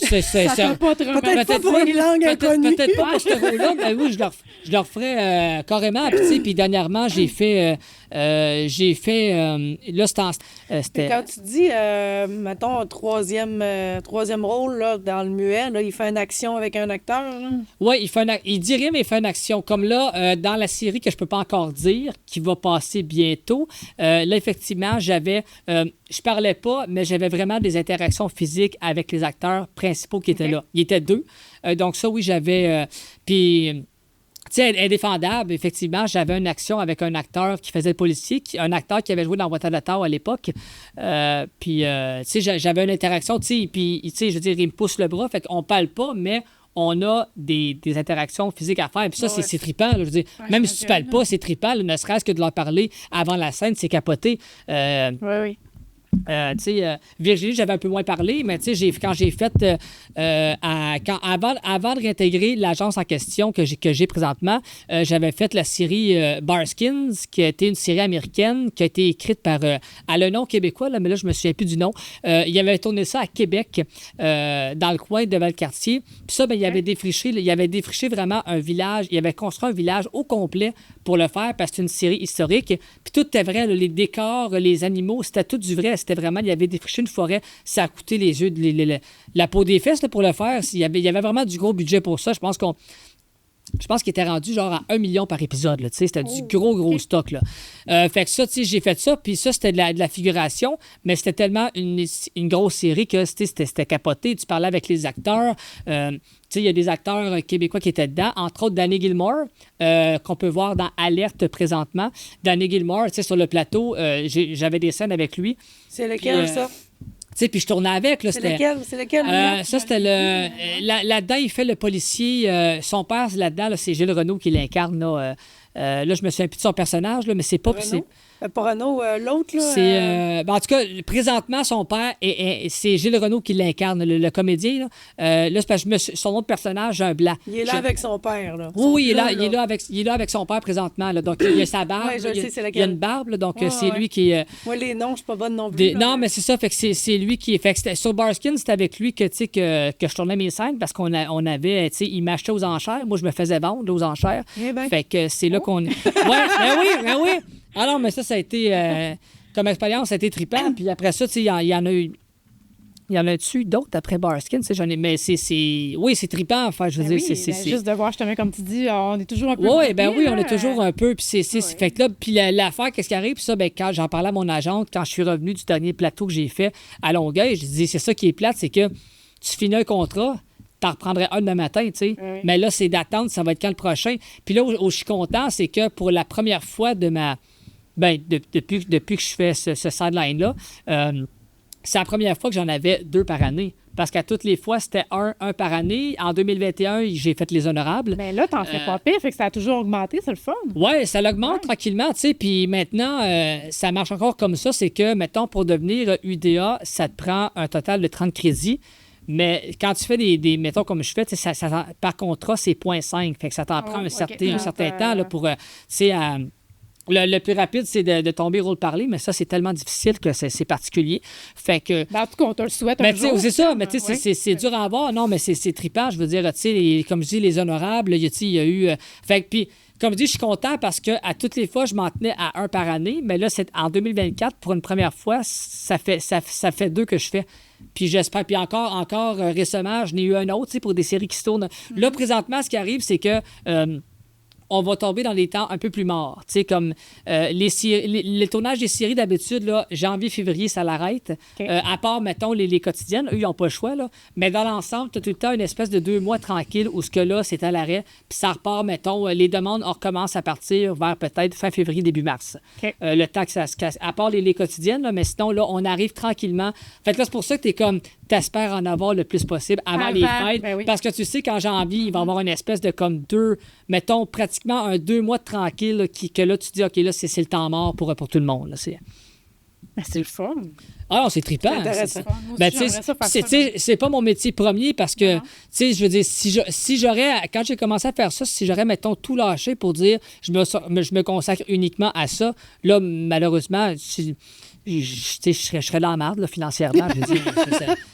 pas te remettre. Peut-être pas pour une langue inconnue. Peut-être pas pour ce rôle-là, mais oui, je le referais carrément. Puis, tu sais, puis dernièrement, j'ai fait... là, c'était... Quand tu dis, mettons, troisième rôle là, dans le muet, là, il fait une action avec un acteur. Oui, il dit rien, mais il fait une action. Comme là, dans la série que je peux pas encore dire, qui va passer bientôt, là, effectivement, je parlais pas, mais j'avais vraiment des interactions physiques avec les acteurs principaux qui étaient là. Il était 2. Donc ça, oui, j'avais... Puis... Tu sais, indéfendable, effectivement, j'avais une action avec un acteur qui faisait le policier, un acteur qui avait joué dans Watatata à l'époque. Puis, tu sais, j'avais une interaction, tu sais, puis, tu sais, je veux dire, il me pousse le bras, fait qu'on parle pas, mais on a des interactions physiques à faire. Puis ça, c'est trippant, là, je veux dire. Même si tu parles pas, c'est trippant, là, ne serait-ce que de leur parler avant la scène, c'est capoté. Oui. Virginie, j'avais un peu moins parlé, mais quand j'ai fait, avant de réintégrer l'agence en question que j'ai présentement, j'avais fait la série Barskins, qui a été une série américaine, qui a été écrite par, elle a le nom québécois, là, mais là, je me souviens plus du nom. Il avait tourné ça à Québec, dans le coin de Valcartier. Puis ça, il avait défriché vraiment un village, il avait construit un village au complet pour le faire, parce que c'est une série historique. Puis tout était vrai, là, les décors, les animaux, c'était tout du vrai. C'était vraiment, il avait défriché une forêt, ça a coûté les yeux, la peau des fesses là, pour le faire. Il y avait vraiment du gros budget pour ça. Je pense qu'il était rendu genre à 1 million par épisode. Là, c'était du gros stock. Là. Fait que ça, j'ai fait ça. Puis ça, c'était de la figuration, mais c'était tellement une grosse série que c'était capoté. Tu parlais avec les acteurs. Il y a des acteurs québécois qui étaient dedans, entre autres Danny Gilmore, qu'on peut voir dans Alerte présentement. Danny Gilmore, sur le plateau, j'avais des scènes avec lui. C'est lequel, ça? Puis je tournais avec. Là, c'est lequel? Ça, c'était le... là-dedans, il fait le policier. Son père, là-dedans, là, c'est Gilles Renaud qui l'incarne. Là, je me souviens plus de son personnage, là, mais c'est pas... Pas Renaud, l'autre, là? C'est, en tout cas, présentement, son père, c'est Gilles Renaud qui l'incarne, le comédien. Là, c'est parce que son autre personnage, un blanc. Il est là avec son père, là. Oui, il est là avec son père présentement. Là. Donc, il a sa barbe. Oui, je sais, c'est laquelle. Il a une barbe, là, donc c'est lui qui... Moi, les noms, je suis pas bonne non plus. Non, mais c'est ça, fait que c'est lui qui... Fait que sur Barskin, c'était avec lui que je tournais mes scènes, parce qu'on avait, il m'achetait aux enchères. Moi, je me faisais vendre aux enchères. Fait que c'est là qu'on... Ouais, ben oui. Ah non, mais ça a été... comme expérience, ça a été trippant. Puis après ça, il y en a eu... Il y en a-tu d'autres après Barskin? Mais oui, c'est trippant. Enfin, je veux dire, c'est... Juste de voir, justement, comme tu dis, on est toujours un peu... Oui, on est toujours un peu. Puis fait que là, puis l'affaire, qu'est-ce qui arrive? Puis ça, quand j'en parlais à mon agente, quand je suis revenu du dernier plateau que j'ai fait à Longueuil, je disais, c'est ça qui est plate, c'est que tu finis un contrat, t'en reprendrais un demain matin, tu sais. Oui. Mais là, c'est d'attendre, ça va être quand le prochain. Puis là, où je suis content, c'est que pour la première fois de ma... depuis que je fais ce sideline-là, c'est la première fois que j'en avais 2 par année. Parce qu'à toutes les fois, c'était un par année. En 2021, j'ai fait les honorables. Mais là, t'en fais pas pire, fait que ça a toujours augmenté, c'est le fun. Oui, ça l'augmente tranquillement, tu sais. Puis maintenant, ça marche encore comme ça. C'est que, mettons, pour devenir UDA, ça te prend un total de 30 crédits. Mais quand tu fais des mettons, comme je fais, par contrat, c'est 0,5. Fait que ça t'en prend un certain temps là, pour, tu sais, le plus rapide, c'est de tomber rôle parler, mais ça, c'est tellement difficile que c'est particulier. Fait que... en tout cas, on te le souhaite un jour. C'est ça, mais tu sais, c'est dur à avoir. Non, mais c'est trippant. Je veux dire, tu sais, comme je dis, les honorables, il y a eu... fait que, puis, comme je dis, je suis content parce que à toutes les fois, je m'en tenais à 1 par année, mais là, c'est en 2024, pour une première fois, ça fait 2 que je fais. Puis j'espère. Puis encore récemment, je n'ai eu un autre, tu sais, pour des séries qui se tournent. Là, présentement, ce qui arrive, c'est que... on va tomber dans les temps un peu plus morts. Tu sais, comme le tournage des séries, d'habitude, là, janvier, février, ça l'arrête. À part, mettons, les quotidiennes. Eux, ils n'ont pas le choix. Là. Mais dans l'ensemble, tu as tout le temps une espèce de 2 mois tranquille où ce que là, c'est à l'arrêt. Puis ça repart, mettons, les demandes, on recommence à partir vers peut-être fin février, début mars. Le temps que ça se casse. À part les quotidiennes, là, mais sinon, là, on arrive tranquillement. Fait que là, c'est pour ça que t'espères en avoir le plus possible avant les fêtes. Ben oui. Parce que tu sais qu'en janvier, il va y avoir une espèce de comme mettons pratiquement 2 mois de tranquille là, que là, tu dis, OK, là, c'est le temps mort pour tout le monde. Là, Ben, c'est le fun. Ah non, c'est trippant. C'est intéressant. Moi aussi, Ben, tu sais, j'aimerais ça faire ça. c'est pas mon métier premier parce que, Non. tu sais, je veux dire, si j'aurais, quand j'ai commencé à faire ça, si j'aurais, mettons, tout lâché pour dire je me consacre uniquement à ça, là, malheureusement, je serais dans la merde, là, financièrement. Je veux dire,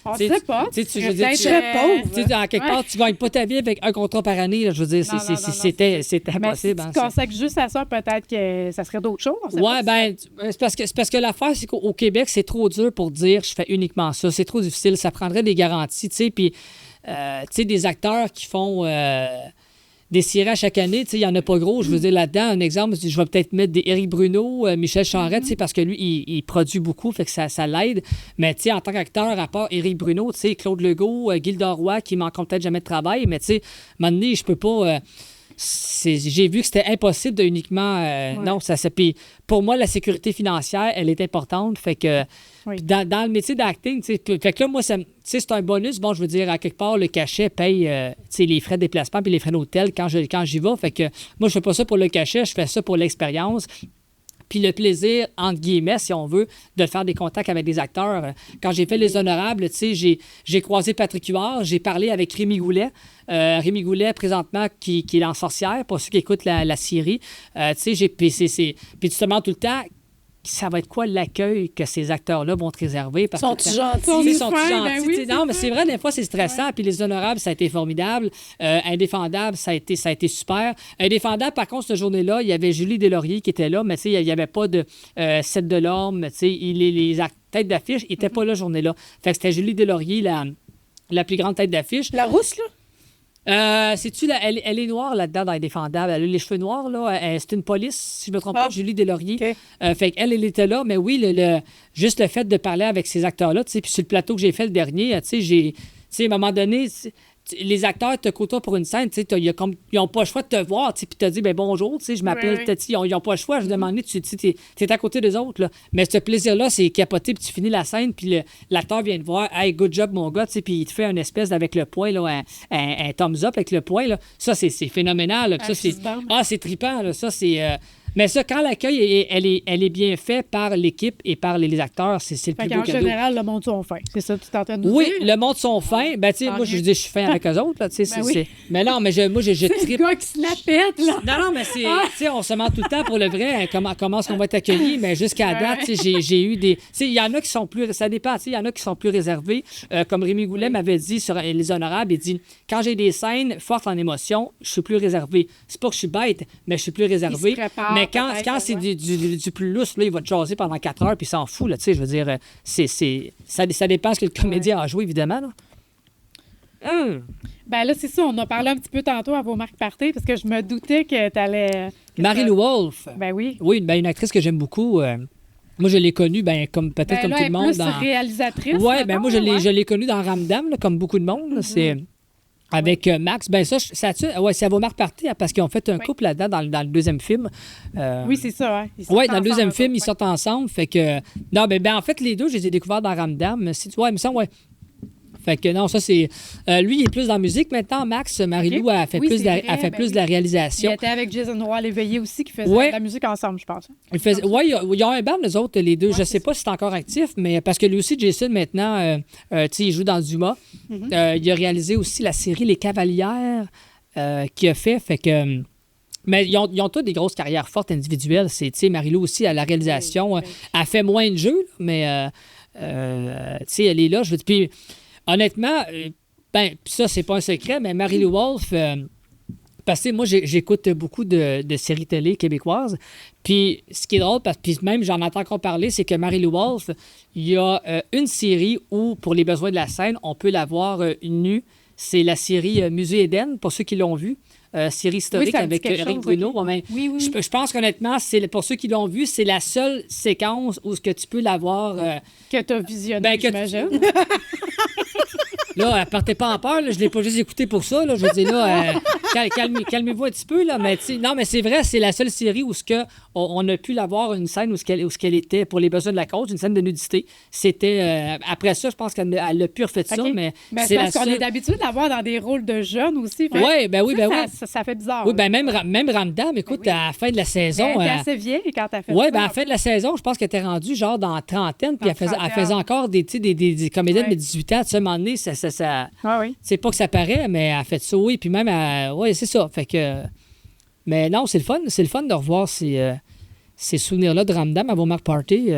On tu sais, sait pas. tu sais, je veux serais dire, peut-être, tu serais pauvre. tu sais, en quelque part, tu gagnes pas ta vie avec un contrat par année. Là, je veux dire, Non, non, non, c'était Mais si impossible. tu hein, te consacres juste à ça, peut-être que ça serait d'autres choses. on sait Ouais, pas. ben, c'est parce que l'affaire, c'est qu'au Québec, c'est trop dur pour dire je fais uniquement ça. C'est trop difficile. Ça prendrait des garanties, tu sais. Puis, tu sais, des acteurs qui font des séries à chaque année, tu sais, il n'y en a pas gros. Je veux dire, là-dedans, un exemple, je vais peut-être mettre des Éric Bruno, Michel Charette, tu sais, parce que lui, il produit beaucoup, fait que ça l'aide. Mais, tu sais, en tant qu'acteur, à part Éric Bruno, tu sais, Claude Legault, Gilda Roy, qui manqueront peut-être jamais de travail, mais, tu sais, à un moment donné, je peux pas. J'ai vu que c'était impossible de uniquement. Non, puis pour moi, la sécurité financière, elle est importante. Fait que Oui. puis dans le métier d'acting, tu sais, fait que là, moi, tu sais, c'est un bonus. Bon, je veux dire, à quelque part, le cachet paye tu sais, les frais de déplacement puis les frais d'hôtel quand j'y vais. Fait que moi, je fais pas ça pour le cachet, je fais ça pour l'expérience. Puis le plaisir, entre guillemets, si on veut, de faire des contacts avec des acteurs. Quand j'ai fait Les Honorables, tu sais, j'ai croisé Patrick Huard, j'ai parlé avec Rémi Goulet. Rémi Goulet, présentement, qui est en sorcière, pour ceux qui écoutent la série. Tu sais, puis tu te demandes tout le temps, ça va être quoi l'accueil que ces acteurs-là vont te réserver? Parce Sont-ils que gentils? ils sont fin, gentils. ben oui, tu sais. c'est Non, mais ça. c'est vrai, des fois, c'est stressant. Puis Les Honorables, ça a été formidable. Indéfendable, ça a été super. Indéfendable, par contre, cette journée-là, il y avait Julie Deslauriers qui était là, mais tu sais, il n'y avait pas de Seth Delorme. Tu sais, les têtes d'affiche n'étaient pas là, cette journée-là. Fait que c'était Julie Deslauriers, la plus grande tête d'affiche. La rousse, là? C'est-tu elle est noire là-dedans dans Indéfendable. Elle a les cheveux noirs, là. C'est une police, si je me trompe pas, Julie Deslauriers. OK. Fait qu'elle était là, mais oui, juste le fait de parler avec ces acteurs-là, tu sais, puis sur le plateau que j'ai fait le dernier, tu sais, à un moment donné, les acteurs te côtoient pour une scène, tu sais, ils n'ont pas le choix de te voir, tu sais, puis tu te dis, ben bonjour, tu sais, je m'appelle Oui. Tati, ils n'ont pas le choix, je demande, tu es à côté des autres, là. Mais ce plaisir-là, c'est capoter, puis tu finis la scène, puis l'acteur vient te voir, hey, good job, mon gars, tu sais, puis il te fait une espèce avec le poing, là, un thumbs up avec le poing, là. Ça, c'est phénoménal, là. Puis ça, fist bump. c'est trippant, là. Ça, c'est. Mais ça, quand l'accueil, elle est bien fait par l'équipe et par les acteurs, c'est le Fait plus qu'en beau cadeau. général, le monde sont fins. C'est ça que tu t'es en train de nous Oui, dire? le monde sont fins. Ben, tu sais, Tant moi, je mieux. dis, je suis fin avec eux autres, là, tu sais. Ben oui. Mais non, mais moi, je C'est le trippe. gars qui se la pète, là. Non, mais c'est. Tu sais, on se ment tout le temps pour le vrai, comment est-ce qu'on va être accueilli, mais jusqu'à date, tu sais, j'ai eu des. Tu sais, il y en a qui sont plus. Ça dépend, tu sais, il y en a qui sont plus réservés. Comme Rémi Goulet m'avait dit sur Les Honorables, il dit quand j'ai des scènes fortes en émotion, je suis plus réservé. C'est pas que je suis bête, mais je suis plus réservé. Il se prépare, Mais quand peut-être, c'est ouais. du plus lousse, là, il va te jaser pendant 4 heures, puis il s'en fout, là, tu sais, je veux dire, ça dépend ce que le comédien a joué, évidemment, là. Ben là, c'est ça, on a parlé un petit peu tantôt à vos marques parties parce que je me doutais que tu allais. Marie-Lou Wolfe. Ben oui. Oui, ben, une actrice que j'aime beaucoup. Moi, je l'ai connue, comme peut-être Ben comme là, tout elle le est monde. plus Dans... réalisatrice. Ouais, ben mettons, moi, ouais. je l'ai connue dans Ramdam, là, comme beaucoup de monde. Là, c'est avec Max. Ben ça, c'est à vos marques parties, hein, parce qu'ils ont fait un Oui. couple là-dedans dans le deuxième film. Oui, c'est ça. Hein. Oui, dans le deuxième film, ils sont sortent ensemble. Fait que. Non, ben en fait, les deux, je les ai découverts dans Ramdam. Ouais, il me semble, ouais. Fait que non, ça c'est. Lui, il est plus dans la musique maintenant. Max, Marie-Lou, Ok. a fait Oui, plus, c'est de, vrai, a fait ben plus oui. de la Il réalisation. était avec Jason Roy l'éveillé aussi qui faisait Ouais. de la musique ensemble, je pense. Oui, ils ont un band, les autres, les deux. Je sais pas si c'est encore actif, mais parce que lui aussi, Jason, maintenant, tu sais, il joue dans Dumas. Mm-hmm. Il a réalisé aussi la série Les Cavalières qu'il a fait que. Mais ils ont tous des grosses carrières fortes individuelles. C'est, tu sais, Marie-Lou aussi, à la réalisation, Oui. elle fait moins de jeux, mais, tu sais, elle est là. Je veux dire, puis, honnêtement, ben, ça, c'est pas un secret, mais Marie-Lou Wolfe, parce que moi, j'écoute beaucoup de séries télé québécoises. Puis, ce qui est drôle, puis même j'en entends encore parler, c'est que Marie-Lou Wolfe, il y a une série où, pour les besoins de la scène, on peut la voir nue. C'est la série Musée Éden, pour ceux qui l'ont vu. Série historique ça me dit avec quelque Éric chose, Bruno. ok. Ouais, mais Oui, oui. je pense qu'honnêtement, pour ceux qui l'ont vu, c'est la seule séquence où ce que tu peux la voir. Que tu as visionné, Ben, que tu- j'imagine. Là, partez pas en peur, là, je l'ai pas juste écouté pour ça. Là, je veux dire, là, calmez-vous un petit peu. Là, mais, non, mais c'est vrai, c'est la seule série où on a pu l'avoir une scène où ce qu'elle était, pour les besoins de la cause, une scène de nudité. C'était... après ça, je pense qu'elle a pu refait ça, OK. mais C'est parce qu'on seule... est habitué de l'avoir dans des rôles de jeunes aussi. Oui, ben oui, ben oui. Ça fait bizarre. Oui, ben même Ramdam, écoute, Ben oui. à la fin de la saison... Elle était assez vieille quand t'as fait Oui, ça. ben à la fin de la saison, je pense qu'elle était rendue genre dans la trentaine, puis Dans elle faisait encore des comédiennes Ouais. de 18 ans. Tu sais, à un moment donné, Ah oui. c'est pas que ça paraît, mais elle a fait ça, oui. Puis même, oui, c'est ça. Fait que... Mais non, c'est le fun. C'est le fun de revoir ces souvenirs-là de Ramdam à vos marques party.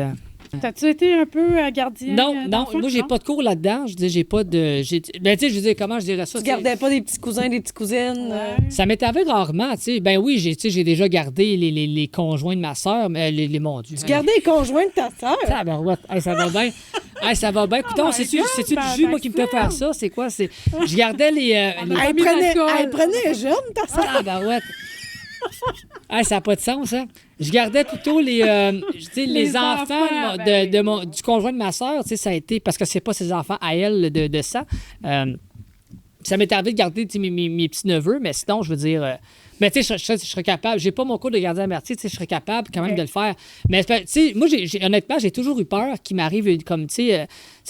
T'as-tu été un peu gardien? Non, d'enfant? moi, j'ai pas de cours là-dedans. Je dis, j'ai pas de... Ben, tu sais, je veux dire, comment je dirais ça? Tu tu sais? gardais pas des petits cousins, des petites cousines? Ouais. Ça m'est arrivé rarement, tu sais. Ben oui, j'ai déjà gardé les conjoints de ma sœur, mais mon Dieu. Tu gardais les conjoints de ta sœur? Tabarouette. Hey, ça va bien. Hey, ça va bien. Écoutez, my c'est-tu God, le jus, moi, qui me fait faire ça? C'est quoi? Je gardais les... Elle prenait l'alcool. Elle prenait jeune, ta sœur? Tabarouette. Hey, ça n'a pas de sens, hein? Je gardais plutôt les enfants enfants, ben du conjoint de ma sœur. Ça a été... Parce que c'est pas ses enfants à elle de ça. Ça m'est arrivé de garder mes petits-neveux, mais sinon, je veux dire... mais tu sais, je serais capable. J'ai pas mon cours de gardien averti, tu sais, je serais capable quand même Ok. de le faire. Mais tu sais, moi, honnêtement, j'ai toujours eu peur qu'il m'arrive comme, tu sais,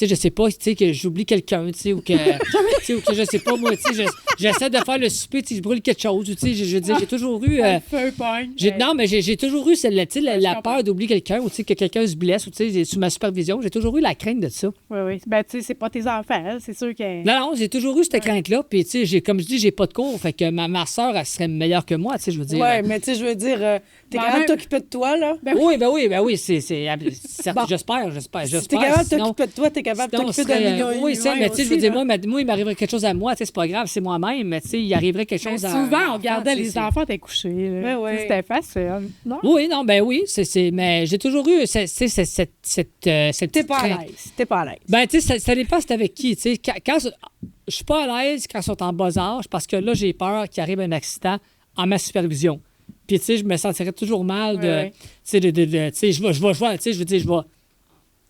je sais pas, tu sais, que j'oublie quelqu'un, tu sais, ou que je sais pas, moi, tu sais, j'essaie de faire le souper, tu sais, je brûle quelque chose, tu sais, je veux dire, j'ai toujours eu... Le feu pogne. Non, mais j'ai toujours eu tu sais, la comprends. peur d'oublier quelqu'un, ou tu sais, que quelqu'un se blesse, ou tu sais, sous ma supervision. J'ai toujours eu la crainte de ça. Oui, oui. Ben, tu sais, c'est pas tes enfants, hein, c'est sûr que. Non, j'ai toujours eu cette crainte-là. Puis, tu sais, comme je dis, j'ai pas de cours. Fait que ma soeur, elle serait meilleure que moi, tu sais, je veux dire. Ouais, mais tu sais, je veux dire, t'es Ben, capable même- de t'occuper de toi, là? Oui, certes, Bon. j'espère. Si t'es J'espère. capable de Sinon- t'occuper de toi, t'es capable de sinon, on t'occuper d'un serait- million Oui, humain mais tu sais, je veux aussi, dire, là. moi, il m'arriverait quelque chose à moi, tu sais, c'est pas grave, c'est moi-même, mais tu sais, il arriverait quelque Mais chose à. souvent, on à gardait faire, tu les sais, enfants, t'es couché. Ben ouais. C'était facile. Non? Oui, non, ben oui, mais j'ai toujours eu cette T'es petite pas à crainte. l'aise. T'es pas à l'aise. Ben, tu sais, ça dépend c'est avec qui. Tu sais, quand je suis pas à l'aise quand ils sont en bas âge parce que là, j'ai peur qu'il arrive un accident en ma supervision. Puis, tu sais, je me sentirais toujours mal de. Ouais. Tu sais, tu sais, je vais, tu sais, je veux dire, je vais.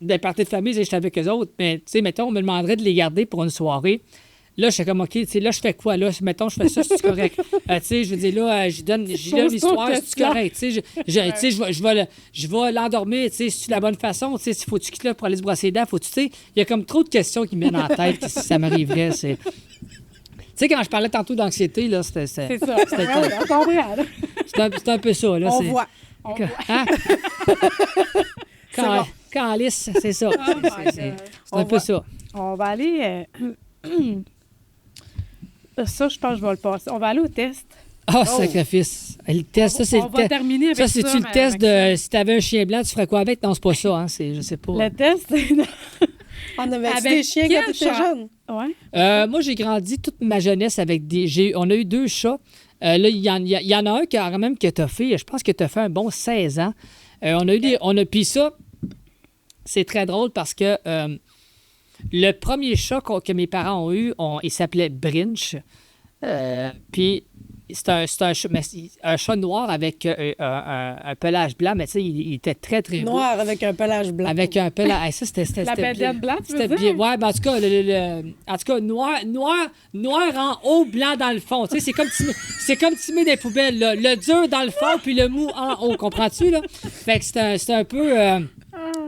Des parties de famille, tu sais, j'étais avec eux autres. Mais, tu sais, mettons, on me demanderait de les garder pour une soirée. Là, je suis comme, OK, tu sais, là, je fais quoi? Là, mettons, je fais ça, c'est correct. Tu sais, je veux dire, là, j'y donne l'histoire, c'est correct. Tu sais, tu sais, je vais l'endormir, tu sais, c'est la bonne façon. Tu sais, faut que tu quittes là pour aller se brosser les dents, tu sais, il y a comme trop de questions qui me viennent en tête si ça m'arriverait. Tu sais, quand je parlais tantôt d'anxiété, là, c'était C'est ça. Ouais, on comprend, là. un peu ça, là. On c'est- voit. On Que- voit. hein? bon. Calice, c'est ça. Oh my C'est God. un peu ça. On va aller. Ça, je pense que je vais le passer. On va aller au test. Oh, sacrifice. Le test, ça, c'est on le va test. terminer avec Ça, ça. c'est-tu le test de si t'avais un chien blanc, tu ferais quoi avec? Non, c'est pas ça, hein. Je sais pas. Le test, On avait Avec des chiens quand quel t'étais chat? jeune? ouais. Moi, j'ai grandi toute ma jeunesse avec on a eu 2 chats. Là, il y en a un qui a quand même que t'as fait. Je pense que t'as fait un bon 16 ans. On a eu puis ça, c'est très drôle parce que le premier chat que mes parents ont eu, il s'appelait Brinch. Puis c'est un chat noir avec un pelage blanc, mais tu sais, il était très, très beau. Noir avec un pelage blanc. Avec un pelage. Hey, ça, c'était La bédaine blanche, tu veux C'était dire? bien. Ouais, ben en tout cas, en tout cas, noir en haut, blanc dans le fond. Tu sais, c'est comme tu mets des poubelles, là. Le dur dans le fond, puis le mou en haut. Comprends-tu, là? Fait que c'était un peu.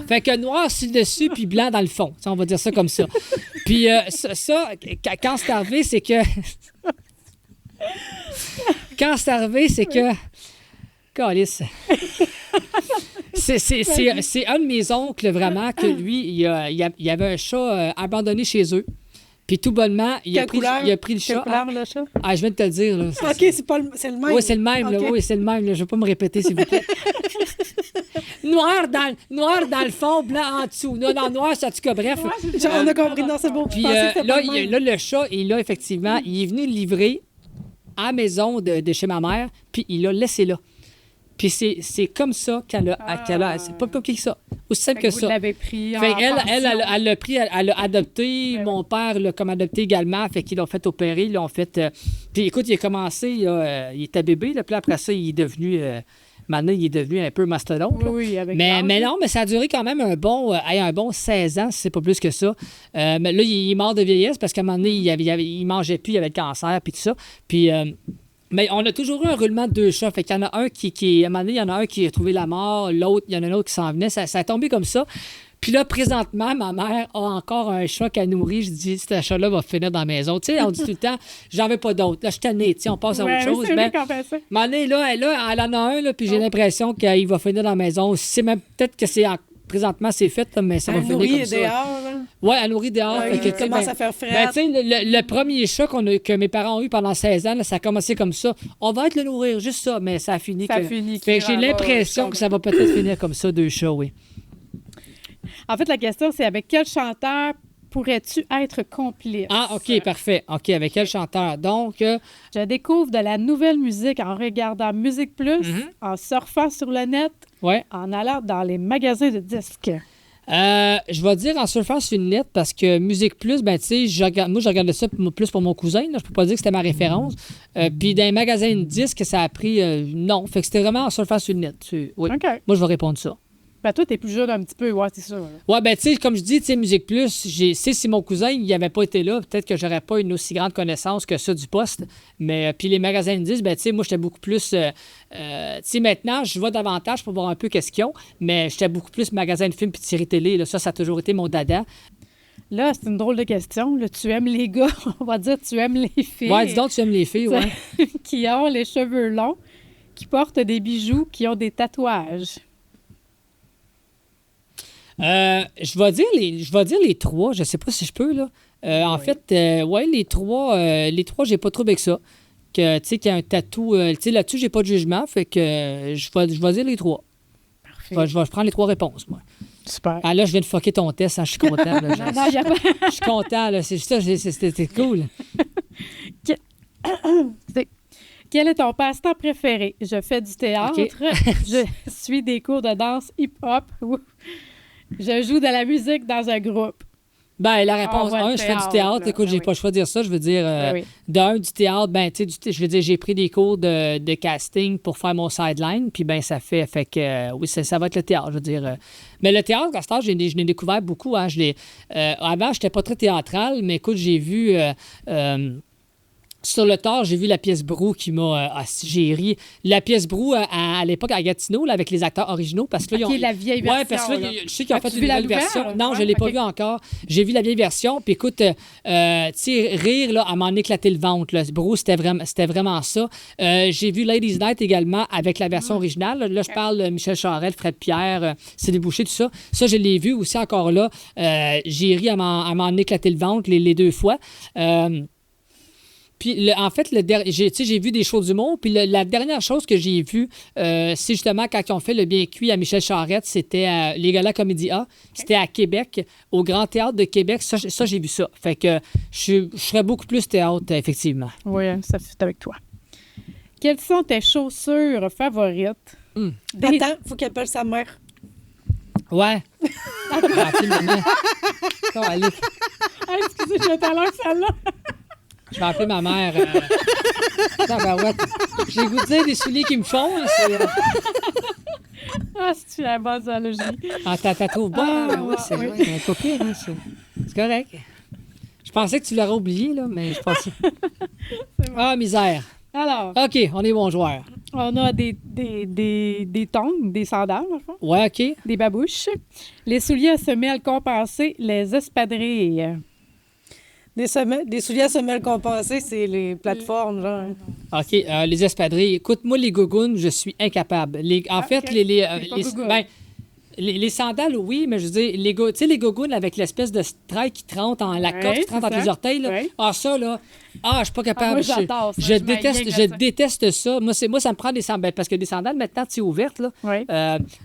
Fait que noir sur le dessus, puis blanc dans le fond. Tu sais, on va dire ça comme ça. Puis quand c'est arrivé, c'est que. Quand c'est arrivé, c'est que. Calice. C'est un de mes oncles, vraiment, que lui, il y avait un chat abandonné chez eux. Puis tout bonnement, il a pris le Quelle chat. couleur, le chat? Ah, je viens de te le dire. Là. OK, c'est le même. Oui, c'est le même. Là. OK. Oui, c'est le même. Là. Je ne vais pas me répéter, s'il vous plaît. noir dans le fond, blanc en dessous. Non, noir, ça, en tout cas, bref. On a compris. Non, c'est beau. Je Puis pensais que c'était là, pas le même. là, le chat, il a effectivement, il est venu le livrer à la maison de chez ma mère, puis il l'a laissé là. Puis c'est comme ça qu'elle a c'est pas plus que ça. Aussi simple Fait que vous ça. l'avez pris Fait en qu'elle, pension. elle l'a pris, elle l'a adopté. Ben Mon père l'a comme adopté également. Fait qu'ils l'ont fait opérer. Ils l'ont fait. Puis écoute, il a commencé, il était bébé. Là, puis après ça, il est devenu Maintenant, il est devenu un peu mastodonte. là. Oui, avec Mais l'âge. non, mais ça a duré quand même un bon 16 ans, si c'est pas plus que ça. Mais là, il est mort de vieillesse parce qu'à un moment donné, il mangeait plus, il avait le cancer, puis tout ça. Puis, mais on a toujours eu un roulement de 2 chats. Fait qu'il y en a un à un moment donné, il y en a un qui a trouvé la mort, l'autre, il y en a un autre qui s'en venait. Ça a tombé comme ça. Puis là, présentement, ma mère a encore un chat qu'elle nourrit. Je dis, ce chat-là va finir dans la maison. Tu sais, on dit tout le temps, j'en veux pas d'autres. Là, je suis tannée, tu sais, on passe à autre Ouais, chose. c'est Mais vrai qu'on fait ça. Mané, là, elle en a un, là, puis j'ai l'impression qu'il va finir dans la maison. C'est même peut-être que présentement, c'est fait, là, mais ça va Elle finir nourrit comme ça. dehors, là. Ouais, elle nourrit dehors. Ouais, fait que, il tu sais, commence ben- à faire frais. ben, tu sais, le premier chat que mes parents ont eu pendant 16 ans, là, ça a commencé comme ça. On va être le nourrir, juste ça, mais ça a fini. Ça finit. Fait que j'ai l'impression que ça va peut-être finir comme ça, 2 chats, oui. En fait, la question, c'est avec quel chanteur pourrais-tu être complice? Ah, OK, parfait. OK, avec quel chanteur? Donc, Je découvre de la nouvelle musique en regardant Musique Plus, en surfant sur le net, ouais. en allant dans les magasins de disques. Je vais dire en surfant sur le net parce que Musique Plus, ben tu sais, moi je regardais ça plus pour mon cousin, là, je peux pas dire que c'était ma référence. Puis dans les magasins de disques, ça a pris non. Fait que c'était vraiment en surfant sur le net. Oui. OK. Moi je vais répondre ça. Ben, toi, t'es plus jeune un petit peu, ouais, c'est ça. là. Ouais, ben tu sais, comme je dis, tu sais, Musique Plus, si mon cousin il n'avait pas été là, peut-être que j'aurais pas une aussi grande connaissance que ça du poste. Mais puis les magasins de disques, ben tu sais, moi j'étais beaucoup plus. Tu sais, maintenant, je vois davantage pour voir un peu qu'est-ce qu'ils ont, mais j'étais beaucoup plus magasin de films puis de séries télé. Là, ça a toujours été mon dada. Là, c'est une drôle de question. Là, tu aimes les gars, on va dire tu aimes les filles. Ouais, dis donc, tu aimes les filles, ouais. qui ont les cheveux longs, qui portent des bijoux, qui ont des tatouages. Je vais dire les 3. Je sais pas si je peux, là. En fait, ouais, les 3, j'ai pas trop avec ça. Que, tu sais, qu'il y a un tatou. Tu sais, là-dessus, j'ai pas de jugement. Fait que je vais dire les 3. Parfait. Je vais prendre les 3 réponses, moi. Super. Ah, là, je viens de fucker ton test. Hein, je suis content. Là, Non, il y a pas... je suis content. Là. C'était cool. Quel est ton passe-temps préféré? Je fais du théâtre. OK. Je suis des cours de danse hip-hop. Ou je joue de la musique dans un groupe. Ben, la réponse ouais, 1, je fais du théâtre. là. Écoute, j'ai oui. pas le choix de dire ça. Je veux dire, Ben oui. d'un, du théâtre, ben, tu sais, je veux dire, j'ai pris des cours de casting pour faire mon sideline. Puis, ben, ça fait que, oui, ça va être le théâtre, je veux dire. Mais le théâtre, à ce temps, je l'ai découvert beaucoup. Hein, avant, j'étais pas très théâtral, mais écoute, j'ai vu. Sur le tard, j'ai vu la pièce Brou qui m'a... j'ai ri. La pièce Brou, à l'époque, à Gatineau, là, avec les acteurs originaux, parce que là, OK, la vieille version. Ouais, parce que là, là. je sais qu'ils ont fait As-tu une vu la nouvelle nouvelle? version. Non, Ouais, je ne l'ai pas OK. vu encore. J'ai vu la vieille version. Puis écoute, tu sais, rire, là, à m'en éclater le ventre. Là. Brou, c'était vraiment ça. J'ai vu Ladies Night également avec la version originale. Là, je parle de Michel Charette, Fred Pierre, Céline Boucher, tout ça. Ça, je l'ai vu aussi encore là. J'ai ri à m'en éclater le ventre les 2 fois. Puis, en fait, j'ai vu des shows d'humour. Puis, la dernière chose que j'ai vue, c'est justement quand ils ont fait le bien cuit à Michel Charette, c'était les Galas Comédie A. C'était à Québec, au Grand Théâtre de Québec. Ça, j'ai vu ça. Fait que je serais beaucoup plus théâtre, effectivement. Oui, ça fait avec toi. Quelles sont tes chaussures favorites? Attends, faut qu'elle appelle sa mère. Ouais. Appelez maman. Bon, allez. Ah, excusez, je vais t'aller que celle-là. Je vais appeler ma mère. Tabarouette. J'ai goût de dire des souliers qui me font. Là, Ah, c'est la bonne zoologie. Ah, t'as trouvé bon? Ah, oui, c'est oui. vrai. Un peu pire, hein, c'est correct. Je pensais que tu l'aurais oublié, là, mais je pensais. Ah, misère. Alors, OK, on est bons joueurs. on a des tongs, des sandales, dans le fond, Ouais, OK. des babouches, les souliers à semelles compensées, les espadrilles. Des souliers à semelles compensées, c'est les plateformes, genre. OK, les espadrilles. Écoute, moi, les gougounes, je suis incapable. En fait, OK. les pas gougounes. ben, les sandales, oui, mais je veux dire, tu sais, les gougounes avec l'espèce de straille qui te rentre en la Ouais, corde qui te rentre c'est entre les ça. orteils, là. Ouais. Ah, ça, là. Ah, je suis pas capable. moi, j'adore ça. Je Je déteste, m'aille je avec ça. déteste ça. Moi, ça me prend des sandales. Ben, parce que des sandales, maintenant, tu es ouvertes, là. Oui.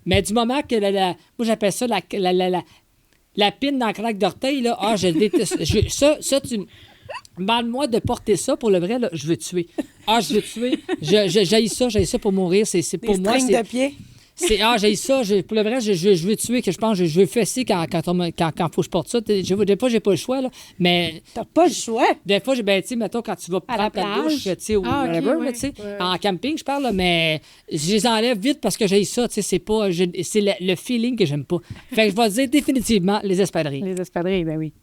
Mais du moment que moi, j'appelle ça la pine dans la craque d'orteil, là. Ah, je déteste. Ça, tu. Demande-moi de porter ça pour le vrai, là, je veux tuer. Ah, je veux tuer. J'haïs ça pour mourir. C'est pour Des moi. strings de pied. J'ai ça. Pour le vrai, je veux tuer, que je pense, je veux fesser quand faut que je porte ça. Des fois, j'ai pas le choix, là. Mais T'as pas le choix. des fois, tu sais, mettons, quand tu vas À la prendre ta douche, plage? tu sais, ou Ah, ok, whatever, là, ouais. tu sais, Ouais. en camping, je parle, là, mais je les enlève vite parce que j'ai ça, tu sais, c'est pas, c'est le feeling que j'aime pas. Fait que je vais dire définitivement les espadrilles. Les espadrilles, ben oui.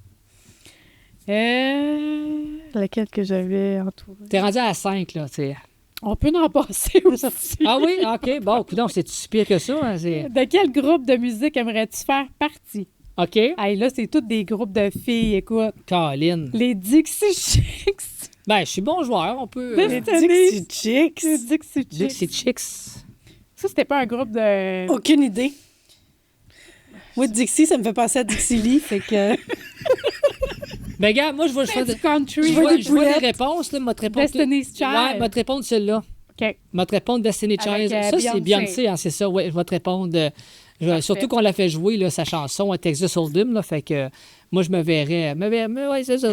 Lequel que j'avais entouré? T'es rendu à 5, là, tu sais. On peut en passer aussi. Ah oui? OK, bon, coudonc, c'est si pire que ça, hein, c'est... De quel groupe de musique aimerais-tu faire partie? OK, Hey, là, c'est tous des groupes de filles, écoute. Colin. Les Dixie Chicks. Ben, je suis bon joueur, on peut... Les Dixie Chicks. Les Dixie Chicks. Dixie Chicks. Ça, c'était pas un groupe de... Aucune idée. Moi, Dixie, ça me fait penser à Dixie Lee, fait que... Ben, gars, moi, je vais... C'est du country. Je vois des les poulettes. réponses, là, m'a te répondre... Destiny's Child. Ouais, m'a te répondre celle-là. OK. M'a te répondre Destiny Avec, Child. Ça, c'est Beyoncé. Beyoncé, hein, c'est ça. Ouais, je vais te répondre. Surtout qu'on l'a fait jouer, là, sa chanson à Texas Hold'em, là. Fait que moi, je me verrais. Ouais, c'est ça.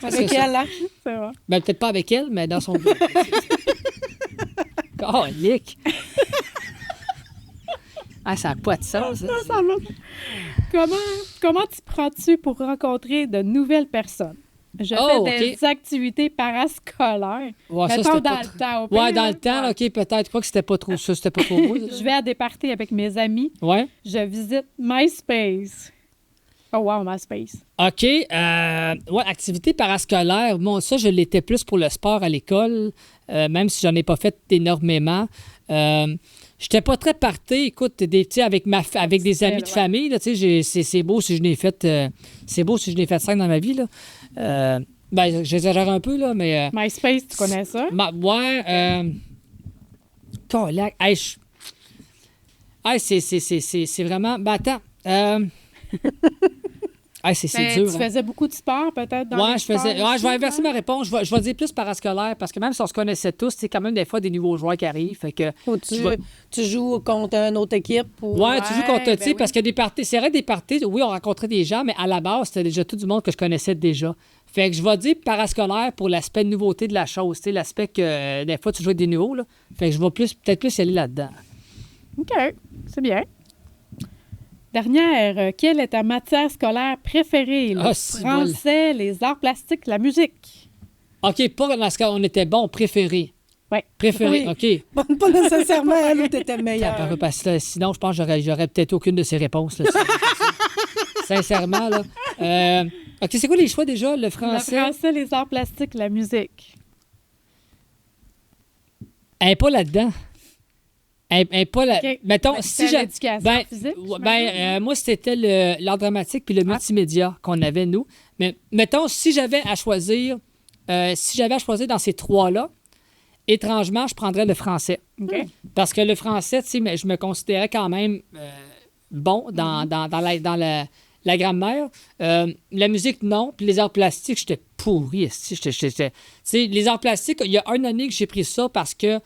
Avec elle, hein? C'est vrai. Ben, peut-être pas avec elle, mais dans son groupe. Oh, Lick! Ah, ça n'a pas de sens, ça. Ça va. Comment t'y prends-tu pour rencontrer de nouvelles personnes? Je Oh, fais des OK. activités parascolaires. Ouais, ça, Mettons c'était dans pas le temps. au Ouais, pire, dans là. le temps, Ouais. OK, peut-être pas que c'était pas trop ça, c'était pas trop beau. Je vais à des parties avec mes amis. Ouais. Je visite MySpace. Oh wow, MySpace. OK. Ouais, activité parascolaire. Moi, ça, je l'étais plus pour le sport à l'école, même si j'en ai pas fait énormément. J'étais pas très party. Écoute, tu sais, avec des amis de ouais. famille, là, tu sais, c'est beau si je n'ai fait... c'est beau si je n'ai fait 5 dans ma vie, là. Ben, j'exagère un peu, là, mais... MySpace, tu connais ça? Ouais, colac. Hey, c'est vraiment... Ben, attends. Hey, c'est Ben, dur. tu hein. faisais beaucoup de sport, peut-être, dans Ouais, les je faisais. sports Ouais, je vais aussi, inverser hein? ma réponse. Je vais dire plus parascolaire parce que même si on se connaissait tous, c'est quand même des fois des nouveaux joueurs qui arrivent. Fait que. Ou tu joues contre une autre équipe. Ou... Ouais, tu joues contre ben tu sais, oui. parce que des parties, c'est vrai des parties, oui, on rencontrait des gens, mais à la base, c'était déjà tout du monde que je connaissais déjà. Fait que je vais dire parascolaire pour l'aspect de nouveauté de la chose, tu sais, l'aspect que des fois tu joues avec des nouveaux, là. Fait que je vais peut-être plus y aller là-dedans. OK, c'est bien. Dernière, quelle est ta matière scolaire préférée? Le Ah, c'est bol. français, les arts plastiques, la musique. OK, pas dans ce cas, on était bon, préféré. Ouais. Préféré, Oui. OK. Pas nécessairement elle où t'étais Ça meilleure. paraît parce que sinon, je pense que j'aurais peut-être aucune de ces réponses. Là, sincèrement, là. OK, c'est quoi les choix déjà? Le Le français? français, les arts plastiques, la musique. Elle n'est pas là-dedans. Elle n'est pas là. OK. Mettons, Ben, si c'était j'ai. l'éducation Ben, physique, moi, c'était l'art dramatique puis le multimédia qu'on avait, nous. Mais mettons, si j'avais à choisir dans ces trois-là, étrangement, je prendrais le français. OK. Parce que le français, tu sais, mais je me considérais quand même bon dans la grammaire. La musique, non. Puis les arts plastiques, j'étais pourri. Tu sais, les arts plastiques, il y a une année que j'ai pris ça parce que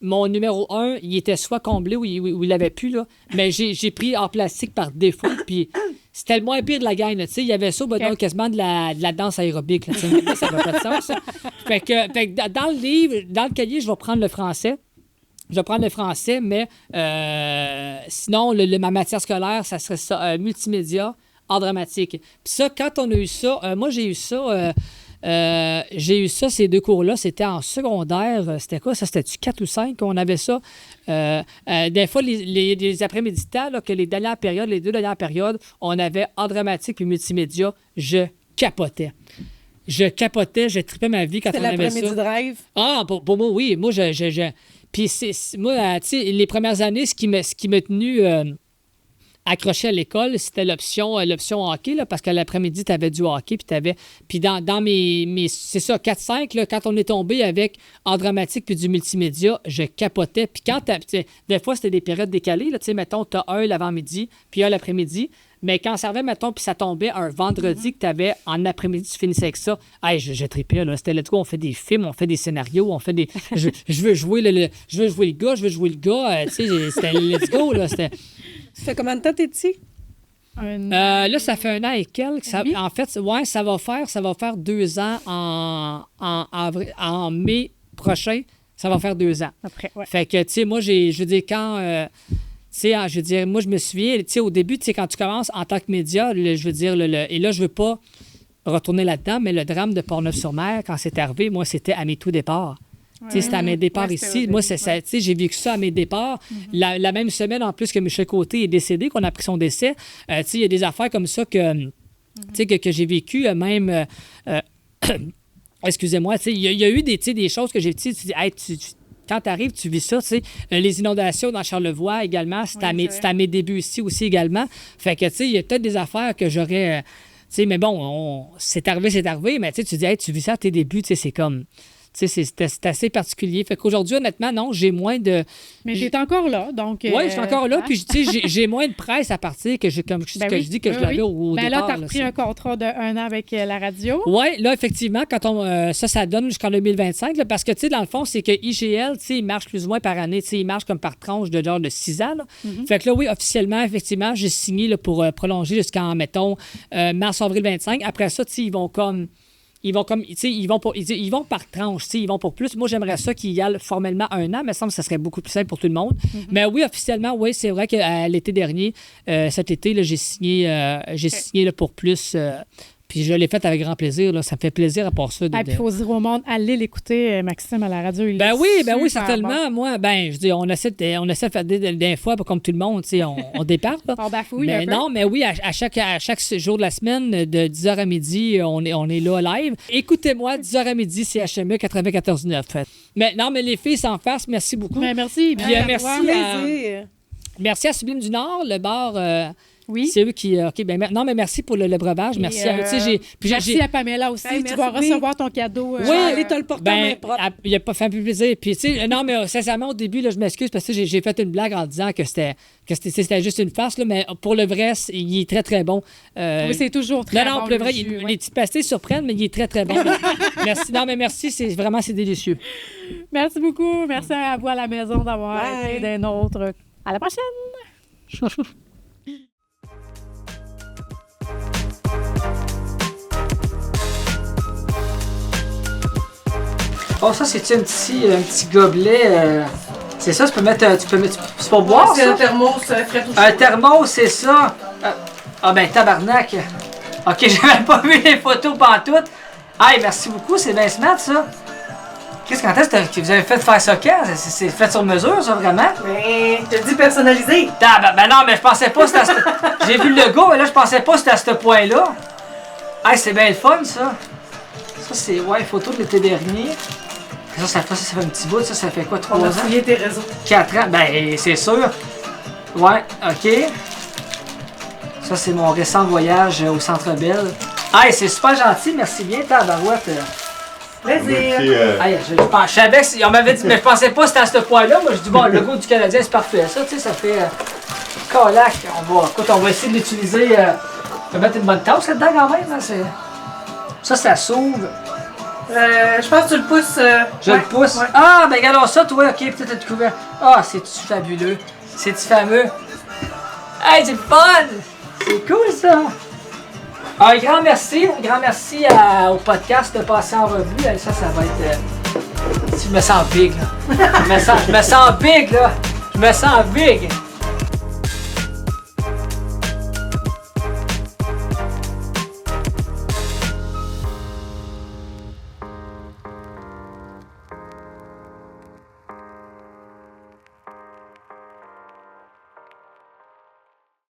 mon numéro 1, il était soit comblé ou il avait plus, là. Mais j'ai pris arts plastiques par défaut. Puis c'était le moins pire de la gang, là. Tu sais, il y avait ça, donc, quasiment de la danse aérobique, là. Tu sais, ça n'a pas de sens, ça. Fait que dans le livre, dans le cahier, je vais prendre le français. Je vais prendre le français, mais sinon, ma matière scolaire, ça serait ça, multimédia, art dramatique. Puis ça, quand on a eu ça, moi, j'ai eu ça, ces deux cours-là, c'était en secondaire. C'était quoi? Ça, c'était-tu 4 ou 5 qu'on avait ça? Des fois, les après-midi temps, là, que les deux dernières périodes, on avait art dramatique puis multimédia. Je capotais. Je tripais ma vie quand C'est on avait ça. l'après-midi drive. Ah, pour moi, oui. Moi, Puis, moi, tu sais, les premières années, ce qui m'a tenu accroché à l'école, c'était l'option hockey, là, parce qu'à l'après-midi, tu avais du hockey, puis dans mes c'est ça, 4-5, là, quand on est tombé avec en dramatique puis du multimédia, je capotais. Puis quand des fois, c'était des périodes décalées, là, tu sais, mettons, tu as un l'avant-midi, puis un l'après-midi. Mais quand ça arrivait, mettons, puis ça tombait un vendredi que tu avais en après-midi, tu finissais avec ça. Hey, je tripais, là. C'était let's go, on fait des films, on fait des scénarios, on fait des. Je veux jouer je veux jouer le gars. Tu sais, c'était let's go, là. C'était. Ça fait combien de temps t'es ici? Là, ça fait 1 an et quelques. Oui. En fait, ouais, ça va faire 2 ans en mai prochain. Ça va faire 2 ans. Après, ouais. Fait que, tu sais, moi, je veux dire, quand. sais, je veux dire, moi, je me souviens, tu sais, au début, tu sais, quand tu commences en tant que média, je veux dire, et là, je veux pas retourner là-dedans, mais le drame de Portneuf-sur-Mer, quand c'est arrivé, moi, c'était à mes tout départs. Tu sais, c'était à mes départs ici. Moi, tu sais, j'ai vécu ça à mes départs. La même semaine, en plus, que Michel Côté est décédé, qu'on a appris son décès, tu sais, il y a des affaires comme ça que, tu sais, que j'ai vécues, même... excusez-moi, tu sais, il y a eu des choses que j'ai... Tu dis, hey, quand tu arrives, tu vis ça, tu sais. Les inondations dans Charlevoix également, c'était à mes débuts ici aussi également. Fait que, tu sais, il y a peut-être des affaires que j'aurais... tu sais, mais bon, c'est arrivé, mais tu sais, tu dis, hey, tu vis ça à tes débuts, tu sais, c'est comme... Tu sais, c'est assez particulier. Fait qu'aujourd'hui, honnêtement, non, j'ai moins de... Mais t'es encore là, donc... Oui, je suis encore là, puis tu sais, j'ai moins de presse à partir que je dis que je l'avais au départ. Là, t'as repris un contrat de 1 an avec la radio. Oui, là, effectivement, quand ça donne jusqu'en 2025, là, parce que, tu sais, dans le fond, c'est que IGL, tu sais, il marche plus ou moins par année, tu sais, il marche comme par tranche de genre de 6 ans, là. Fait que là, oui, officiellement, effectivement, j'ai signé là, pour prolonger jusqu'en, mettons, mars-avril 25. Après ça, tu sais, ils vont par tranche, ils vont pour plus. Moi, j'aimerais ça qu'ils y aillent formellement 1 an, mais ça me semble que ça serait beaucoup plus simple pour tout le monde. Mais oui, officiellement, oui, c'est vrai qu'à l'été dernier, cet été, là, j'ai signé là, pour plus. Puis je l'ai fait avec grand plaisir. Là. Ça me fait plaisir à part ça. Il faut dire au monde, allez l'écouter, Maxime, à la radio. Oui, certainement. Bon. Moi, je dis, on essaie de faire des fois, comme tout le monde, on départ. On bafouille mais un peu. Non, mais oui, à chaque jour de la semaine, de 10h à midi, on est là live. Écoutez-moi, 10h à midi, c'est HME 94.9. Mais non, mais les filles s'en fassent, merci beaucoup. Mais merci. Puis, merci à Sublime du Nord, le bar... Oui. C'est eux qui. OK, mais merci pour le breuvage. Merci à eux. Merci à Pamela aussi. Tu vas recevoir ton cadeau. Oui, allez te le porter en main propre. Il a pas fait un peu plaisir. Puis, tu sais, non, mais sincèrement, au début, là, je m'excuse parce que j'ai fait une blague en disant que c'était juste une farce, là, mais pour le vrai, il est très, très bon. Oui, c'est toujours très bon. Non, pour le vrai, les petites pastilles surprennent, mais il est très, très bon. Merci. Non, mais merci. C'est délicieux. Merci beaucoup. Merci à vous à la maison d'avoir été des nôtres. À la prochaine. Oh, ça, c'est un petit gobelet. C'est ça, tu peux mettre. C'est pour boire, c'est ça? un thermos frais tout chaud. Un thermos, c'est ça. Tabarnak. OK, j'avais pas vu les photos pantoute. Hey, merci beaucoup, c'est bien smart, ça. Quand est-ce que vous avez fait faire ça quand? C'est fait sur mesure, ça, vraiment? Mais, je te dis personnalisé. Non, mais je pensais pas que c'était J'ai vu le logo, mais là, je pensais pas que c'était à ce point-là. Hey, c'est bien le fun, ça. Ça, c'est, photo de l'été dernier. Ça fait un petit bout, ça fait quoi, 3 ans? On a fouillé tes réseaux. 4 ans, c'est sûr. Ouais, OK. Ça, c'est mon récent voyage au Centre Bell. Hey, c'est super gentil, merci bien, tabarouette. Plaisir. Hey, je savais que, on m'avait dit, mais je pensais pas que c'était à ce point-là. Moi, je dis, bon, le logo du Canadien, c'est parfait. Ça, tu sais, ça fait... colac. On va essayer de l'utiliser. On va mettre une bonne tasse là-dedans, quand même. Hein, ça s'ouvre. Je pense que tu le pousses. Je le pousse. Ouais. Ah, ben regardons ça, toi, ok, peut-être être couvert. Ah, c'est-tu fabuleux. C'est-tu fameux. Hey, c'est le fun! C'est cool, ça! Un grand merci au podcast de passer en revue. Ça va être... Je me sens big, là. Je me sens big, là. Je me sens big.